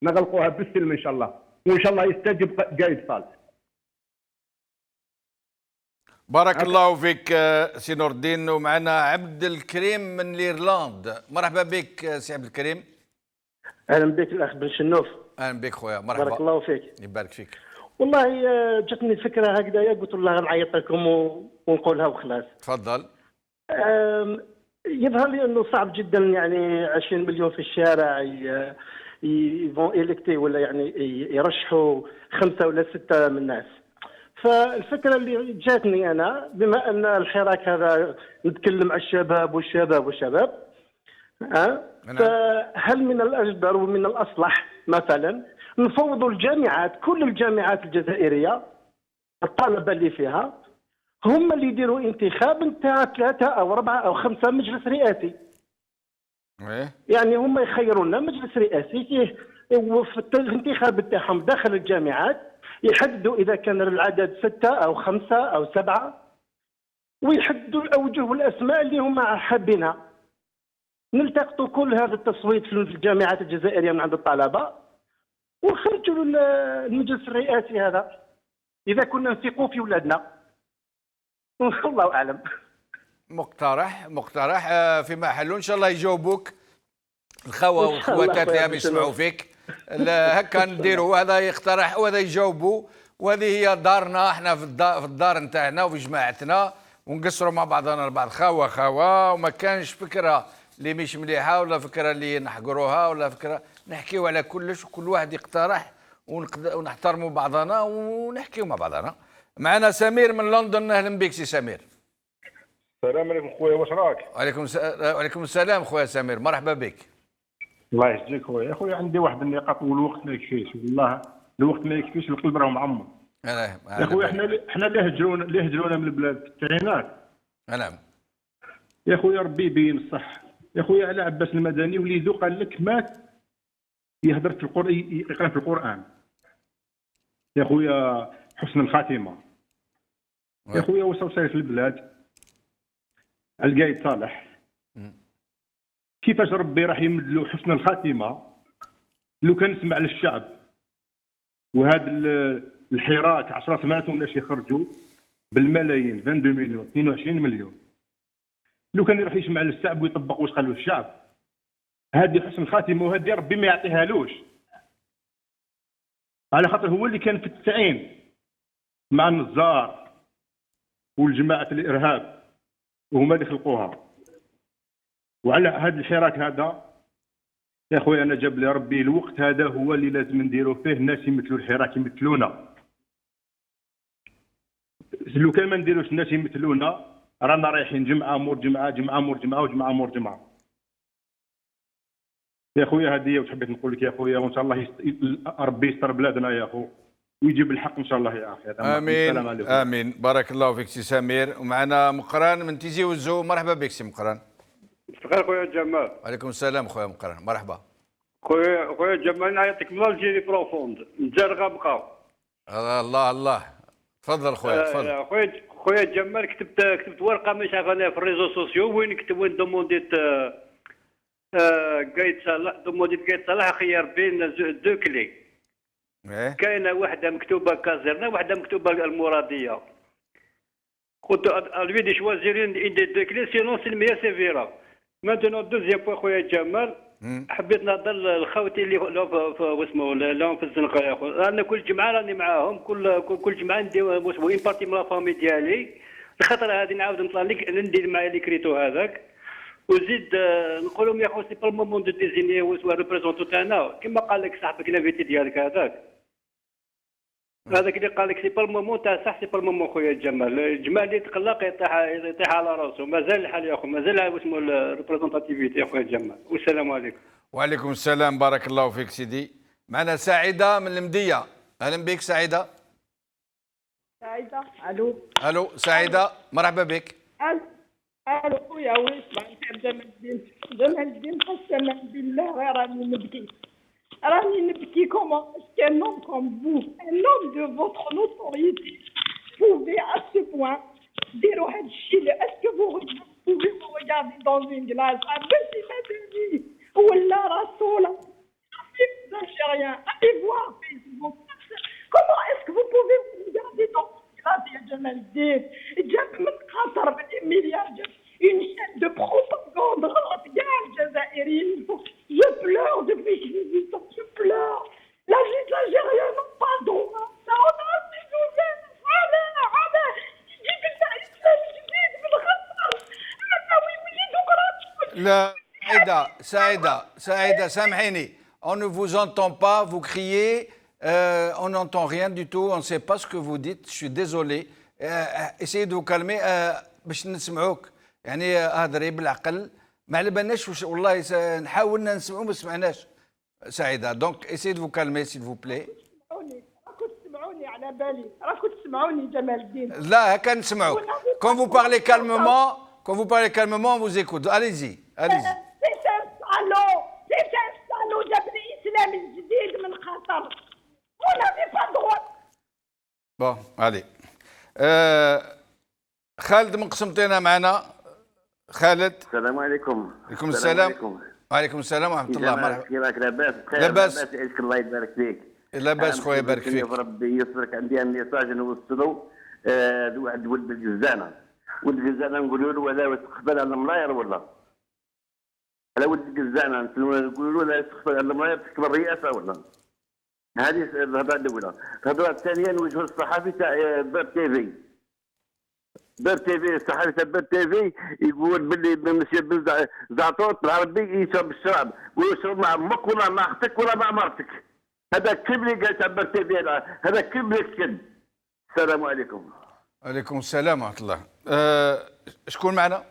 نغلقوها بالسلم ان شاء الله، وان شاء الله يستجب قايد صالح. بارك الله فيك سي نور الدين. ومعنا عبد الكريم من ايرلند. مرحبا بك سي عبد الكريم. اهلا بك الاخ بن شنوف. اهلا بك خويا، مرحبا. بارك الله فيك. يبارك فيك. والله جاتني الفكره هكذايا، قلت والله غنعيط لكم ونقولها وخلاص. تفضل. يظهر لي انه صعب جدا يعني 20 مليون في الشارع يفون الكتي ولا يعني يرشحوا 5 ولا 6 من الناس. فالفكره اللي جاتني انا، بما ان الحراك هذا نتكلم على الشباب والشباب فهل من الاجدر ومن الاصلح مثلا نفوضوا الجامعات، كل الجامعات الجزائريه الطلبه اللي فيها هم اللي يديروا انتخاب نتاع 3 أو 4 أو 5 مجلس رئاسي. يعني هم يخيروا لنا مجلس رئاسي فيه وفي الانتخاب تاعهم داخل الجامعات يحددوا اذا كان العدد 6 أو 5 أو 7، ويحددوا الاوجه والاسماء اللي هم حابينها. نلتقطوا كل هذا التصويت في الجامعات الجزائريه من عند الطلبه ونخرجوا المجلس الرئاسي هذا اذا كنا نثقوا في ولادنا. والله اعلم. مقترح في محله، ان شاء الله يجاوبوك الخوه والخواتات اللي عم يسمعوا فيك. هكا نديروا، هذا يقترح وهذا يجاوبوا، وهذه هي دارنا احنا في الدار نتاعنا وفي جماعتنا، ونقصروا مع بعضنا البعض خوا وما كانش فكره اللي مش مليحه ولا فكره اللي نحقروها ولا فكره، نحكيو على كلش وكل واحد يقترح ونحترموا بعضنا ونحكيو مع بعضنا. معنا سمير من لندن. اهلا بك سي سمير. السلام عليكم خويا، واش راك؟ وعليكم السلام خويا سمير، مرحبا بك. الله يحفظك خويا. خويا عندي واحد النقاط والوقت ما يكفيش، والله الوقت ما يكفيش والقلب راه معمر. يا خويا احنا اللي هجرونا من البلاد في التسعينات. نعم يا خويا ربي يبين الصح. يا خويا على عباس المدني وليدو قال لك مات يهضر في القرآن، يقرا في القرآن. يا خويا حسن الخاتمه. يا خويا وصل صاير في البلاد القايد صالح، كيفاش ربي راح يمد له حسن الخاتمه لو كان نسمع للشعب. وهذا الحراك 10 سنوات وناش يخرجوا بالملايين، 22 مليون 22 مليون، لو كان يروح يسمع للشعب ويطبق واش قالوا الشعب. هذه حسن الخاتمه وهذه ربي ما يعطيها لوش، على خاطر هو اللي كان في التسعين مع النزار والجماعه الارهاب وهما اللي خلقوها. وعلى هذا الحراك هذا يا خويا انا جاب لي ربي الوقت هذا هو اللي لازم نديروا فيه الناس يمثلوا الحراك، يمثلونا. لو كان ما نديروش الناس يمثلونا رانا رايحين جمعه مور جمعه، جمعه مور جمعه، وجمعه مور جمعه. يا خويا هذه وحبيت نقول لك يا خويا، وان شاء الله ربي يستر بلادنا يا خو ويجيب الحق ان شاء الله يا اخي. امين امين. بارك الله فيك سي سمير. ومعنا مقران من تيزي وزو. مرحبا بك سي مقران. بخير خويا جمال. وعليكم السلام خويا مقران، مرحبا. خويا جمال نعيطك من الجيري بروفوند نجرغا بقى. الله تفضل خويا تفضل. خويا جمال كتبت ورقه مش عارف انا في الريزو سوسيو وين دومونديت قايد صلاح خيار بين دو كلي. كاينه واحده مكتوبه كازيرنا واحده مكتوبه المراديه. قلت الوي دي شوازيرين ان دي دو كلي سينون سي الميا سيفيرا. مانتونو دوزيام بوان خويا جمال، حبيت نهضر لخوتي اللي واسمو لهم في الزنقه يا خو. انا كل جمعه راني معاهم، كل جمعه ندير واسمو اون بارتي من لا فامي ديالي. الخطره هذه نعاود نطلع لك ندير معايا اللي كريتو هذاك، وزيد نقول لهم يا خو سي با المومون دو ديزيني واسمو ريبريزونتو تاعنا كيما قال لك صاحبك لافيتي ديالك هذاك اللي قال لك سي با المومون تاع صح، سي با المومون خويا جمال. الجمال اللي تقلق يطيح على راسه. مازال الحال يا خو، مازال اسمه الريبريزونتاتيفيتي يا خويا جمال. والسلام عليكم. وعليكم السلام، بارك الله فيك سيدي. معنا سعيده من المديه. اهلا بك سعيده. الو سعيده، مرحبا بك. الو خويا وين اسمع جمال الدين قسما بالله راني نبكي كومون qu'un homme comme vous, un homme de votre notoriété, pouvait à ce point ديروا هذا الشيء اسكو vous regardez dans une glace ماشي مدني ولا رسوله algériens allez voir Facebook comment est-ce que vous pouvez vous regarder dans une glace يا جمال الدين جاب من قطر ب مليار جاب une chaîne de propagande غلط كاع الجزائريين je pleure depuis que j'ai vu ça je pleure la vie algérienne n'a pas droit ça on a des nouvelles على يجيب لنا اسلام جديد بالخطر انا ويوليدو قرات لا سعيدة سامحيني on ne vous entend pas vous criez on n'entend rien du tout on ne sait pas ce que vous dites je suis désolé essayez de vous calmer باش نسمعوك يعني اهضري بالعقل ما على بالناش والله نحاولنا نسمعوا ما سمعناش سعيدة دونك essayez de vous calmer s'il vous plaît راكم تسمعوني على بالي راكم تسمعوني جمال الدين لا هكا نسمعوك quand vous parlez calmement on vous écoute allez-y c'est un salaud جاب لي اسلام الجديد من قطر on n'avait pas droit bon allez خالد من قسنطينة معنا خالد السلام عليكم. وعليكم السلام. وعليكم السلام ورحمة الله. مرحبا. كيفك لاباس؟ لاباس. يعيشك الله يبارك فيك. لاباس خويا يبارك فيك. ربي يسرك عندي ميساج نوصلو واحد ولد الجزانة. ولد الجزانة نقولوا له ولا تقبل على الملاير ولا؟ على ولد الجزانة نقولوا له لا تقبل على الملاير تكبر الرئاسة ولا؟ هذه الهضرة الأولى. الهضرة الثانية نوجهوا للصحافي تاع باب تيفي. باب تيفي الصحافي تاع باب تيفي يقول باللي مسيو زعطوط العربي يشرب الشراب ويشرب مع امك ولا مع اختك ولا مع مرتك. هذا كذب اللي قال تاع باب تيفي هذا كذب كذب. السلام عليكم. وعليكم السلام ورحمة الله. شكون معنا؟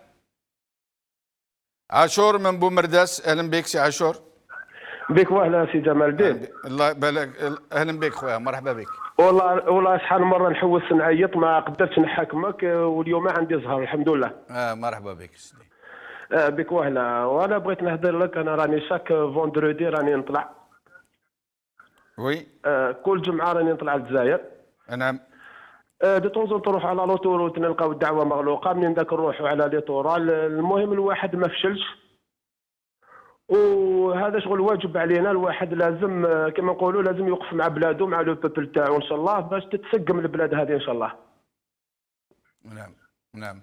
عاشور من بومرداس اهلا بك سي عاشور. بك واهلا سي جمال الدين. الله يبارك اهلا بك خويا مرحبا بك. والله شحال مره نحوس نعيط ما قدرتش نحاكمك واليوم عندي زهر الحمد لله. مرحبا بك سيدي. بك واهلا وانا بغيت نهضر لك انا راني شاك فوندردي راني نطلع. وي. كل جمعه راني نطلع للجزائر. نعم. دي طونزون نروح على لوطوروت نلقاو الدعوه مغلوقه منين ذاك نروحوا على لي طورال المهم الواحد ما فشلش. وهذا شغل واجب علينا الواحد لازم كما نقولوا لازم يوقف مع بلاده مع لو بوبل تاعو ان شاء الله باش تتسقم البلاد هذه ان شاء الله. نعم.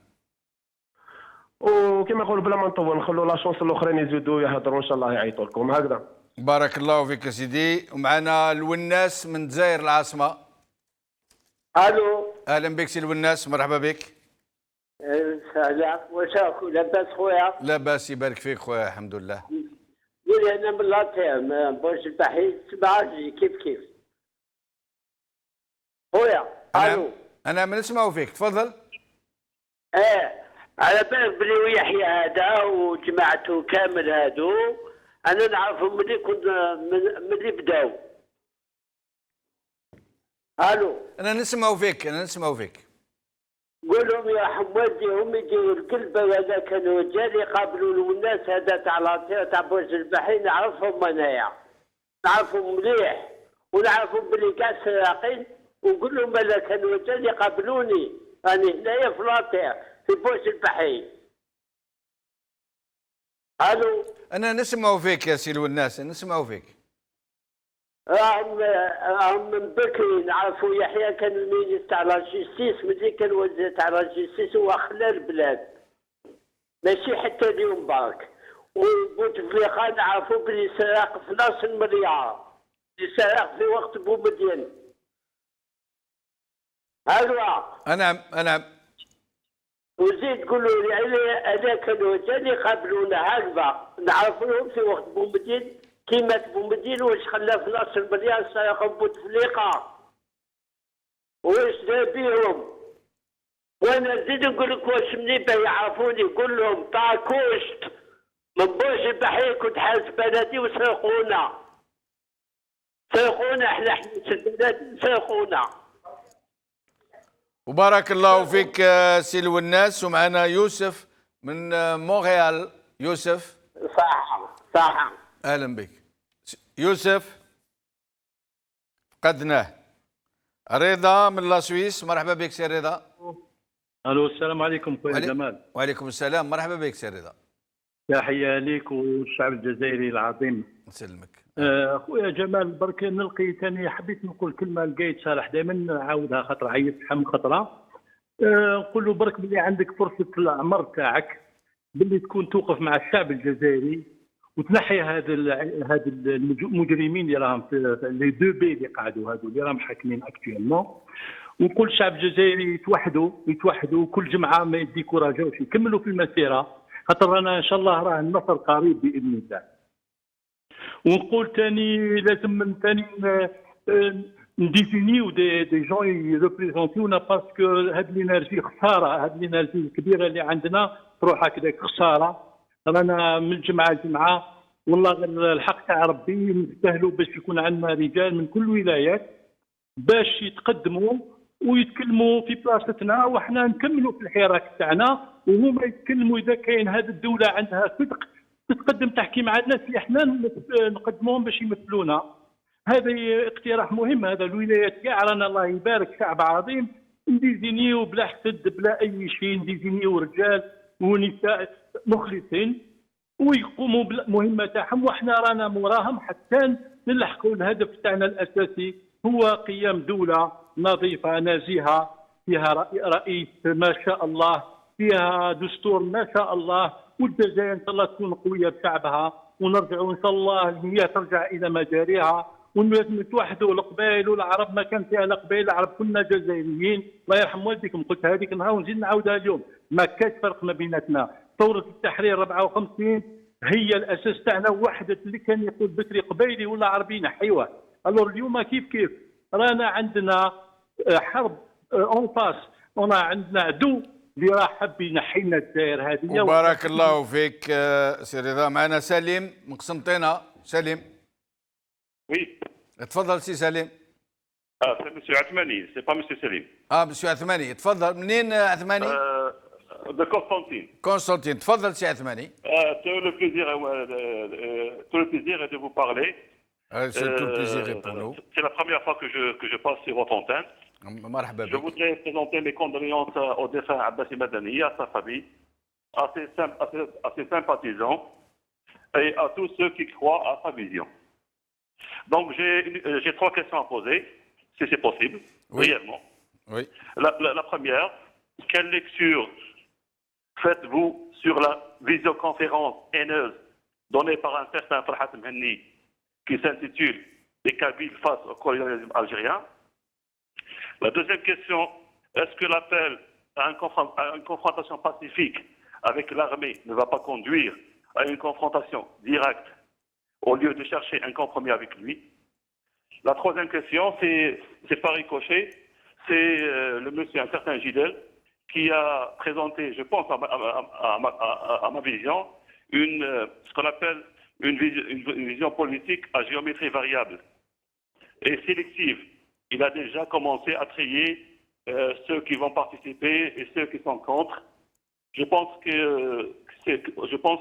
وكما نقولوا بلا ما نطول نخلوا لا شونس الاخرين يزيدوا يهضروا ان شاء الله يعيطوا لكم هكذا. بارك الله فيك يا سيدي ومعنا الوناس من الجزائر العاصمه. الو. اهلا بك سي الوناس مرحبا بك. سلام واش لاباس خويا؟ لاباس يبارك فيك خويا الحمد لله. قولي انا من لاتير بوش البحيث تبعي كيف خويا. الو. انا ما نسمعوا فيك تفضل. على بالك بلي يحيى هذا وجماعته كامل هادو انا نعرفهم ملي كنت ملي بداو. الو. انا نسمعوا فيك. قول لهم يا حمادي هم يديروا القلبه هذا كانوا جاري يقابلوا الناس هذا تاع لاطير تاع برج البحري نعرفهم انايا نعرفهم مليح ونعرفهم بلي كاع سراقين ونقول لهم انا كانوا جاري يقابلوني راني هنايا في لاطير في برج البحري. الو. انا نسمعوا فيك يا سي الوناس نسمعوا فيك. راهم من بكري نعرفوا يحيى كان المينيس تاع لا جيستيس ملي كان وزير تاع لا جيستيس هو خلى البلاد ماشي حتى اليوم برك. وبوتفليقه نعرفوا بلي سرق في نص المليار اللي سرق في وقت بومدين. الو. نعم. وزيد قولوا لي انا كانوا جاني يقابلونا هكذا نعرفوهم في وقت بومدين كيما بومدين واش خلى في نص المليار سرقوا بوتفليقه واش دار بيهم. وانا نزيد نقول لك واش منين يعرفوني قول لهم طاكوشت من برج البحري كنت حارس بلدي وسرقونا احنا البلاد سرقونا. وبارك الله فيك سي الوناس ومعنا يوسف من مونريال. يوسف. صح. اهلا بك يوسف فقدناه. رضا من لا سويس مرحبا بك سي رضا. الو السلام عليكم خويا جمال. وعليكم السلام، مرحبا بك سي رضا. تحيه ليك والشعب الجزائري العظيم. نسلمك. خويا جمال برك نلقي ثاني حبيت نقول كلمه لقايد صالح دائما نعاودها خاطر عيطت من خطره. نقول له برك بلي عندك فرصه العمر تاعك باللي تكون توقف مع الشعب الجزائري وتنحي هاد المجرمين اللي راهم في لي دو بي اللي قعدوا هادو اللي راهم حاكمين اكتويلمون. ونقول الشعب الجزائري يتوحدوا كل جمعه ما يديكوراجوش يكملوا في المسيره خاطر رانا ان شاء الله راه النصر قريب باذن الله. ونقول ثاني لازم من ثاني نديفينيو دي جون يريبريزونتيونا باسكو هاد الانرجي خساره، هاد الانرجي الكبيره اللي عندنا تروح هكذاك خساره. رانا من الجمعه لجمعه والله غير الحق تاع ربي نستاهلوا باش يكون عندنا رجال من كل الولايات باش يتقدموا ويتكلموا في بلاصتنا وحنا نكملوا في الحراك تاعنا وهما يتكلموا اذا كاين هذه الدوله عندها صدق تتقدم تحكي مع الناس اللي احنا نقدموهم باش يمثلونا. هذا اقتراح مهم. هذا الولايات كاع رانا الله يبارك شعب عظيم نديزينيو بلا حسد بلا اي شيء، نديزينيو رجال ونساء مخلصين ويقوموا بالمهمه تاعهم وحنا رانا موراهم حتى نلحقوا الهدف تاعنا الاساسي هو قيام دوله نظيفه نزيهه فيها رئيس ما شاء الله، فيها دستور ما شاء الله، والجزائر ان شاء الله تكون قويه بشعبها ونرجعوا ان شاء الله المياه ترجع الى مجاريها ونتوحدوا القبائل والعرب ما كان فيها لا قبائل العرب كنا جزائريين. الله يرحم والديكم قلت هذيك النهار ونزيد نعاودها اليوم ما كاش فرق ما بيناتنا. ثوره التحرير 54 هي الاساس تاعنا وحده اللي كان يقول بكري قبائلي ولا عربي نحيوه. الور اليوم كيف رانا عندنا حرب اون فاس، رانا عندنا عدو اللي راه حب ينحي لنا الجزائر هذه. وبارك الله فيك سي رضا. معنا سليم من قسنطينه. سليم. وي. تفضل سي سليم. سي مسيو عثماني، سي با مسيو سليم. مسيو عثماني، تفضل. منين عثماني؟ de Constantine. Constantine, تفضل سي عثماني. Tout le plaisir est de vous parler. C'est tout le plaisir est pour nous. C'est la première fois que je passe sur votre antenne. Je voudrais présenter mes condoléances au défunt Abbassi Madani, à sa famille, à ses sympathisants et à tous ceux qui croient à sa vision. Donc j'ai 3 questions à poser, si c'est possible, réellement. Oui. La première, quelle lecture faites-vous sur la visioconférence haineuse donnée par un certain Farhat Mhenni qui s'intitule « Les Kabyles face au colonialisme algérien ». La deuxième question, est-ce que l'appel à une confrontation pacifique avec l'armée ne va pas conduire à une confrontation directe au lieu de chercher un compromis avec lui? La troisième question, c'est par ricochet, c'est le monsieur, un certain Gidel, qui a présenté, je pense, à ma vision, ce qu'on appelle une vision politique à géométrie variable et sélective. Il a déjà commencé à trier ceux qui vont participer et ceux qui sont contre. Je pense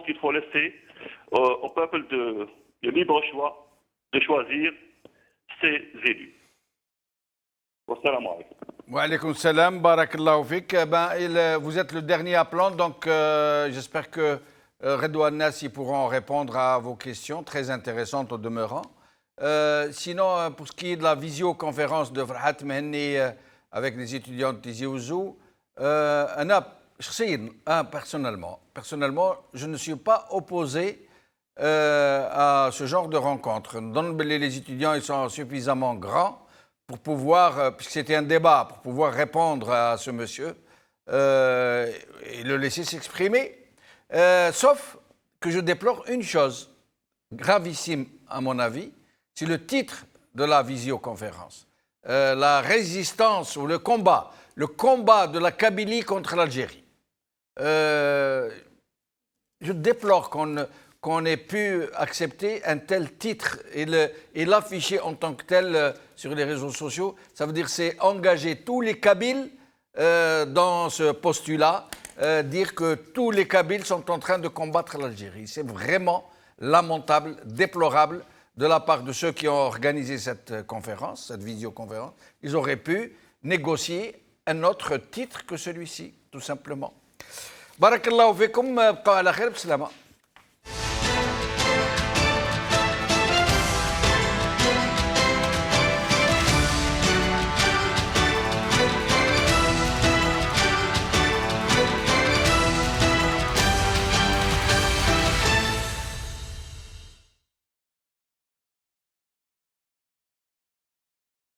qu'il faut laisser au peuple le libre choix de choisir ses élus. Wassalamu alaikum. Wa alaykoum salam, barakallahu fik. Vous êtes le dernier appelant, donc j'espère que Redouane Nassi pourront répondre à vos questions, très intéressantes au demeurant. Sinon, pour ce qui est de la visioconférence de Farhat Mhenni avec les étudiants de Tizi Ouzou, personnellement, je ne suis pas opposé à ce genre de rencontre. Les étudiants ils sont suffisamment grands pour pouvoir, puisque c'était un débat, pour pouvoir répondre à ce monsieur et le laisser s'exprimer. Sauf que je déplore une chose gravissime à mon avis, c'est le titre de la visioconférence. La résistance ou le combat de la Kabylie contre l'Algérie. Je déplore qu'on ait pu accepter un tel titre et l'afficher en tant que tel sur les réseaux sociaux. Ça veut dire c'est engager tous les Kabyles dans ce postulat, dire que tous les Kabyles sont en train de combattre l'Algérie. C'est vraiment lamentable, déplorable de la part de ceux qui ont organisé cette conférence, cette visioconférence. Ils auraient pu négocier un autre titre que celui-ci, tout simplement. Barakallahu fikum, bqaw ala khair, b'salama.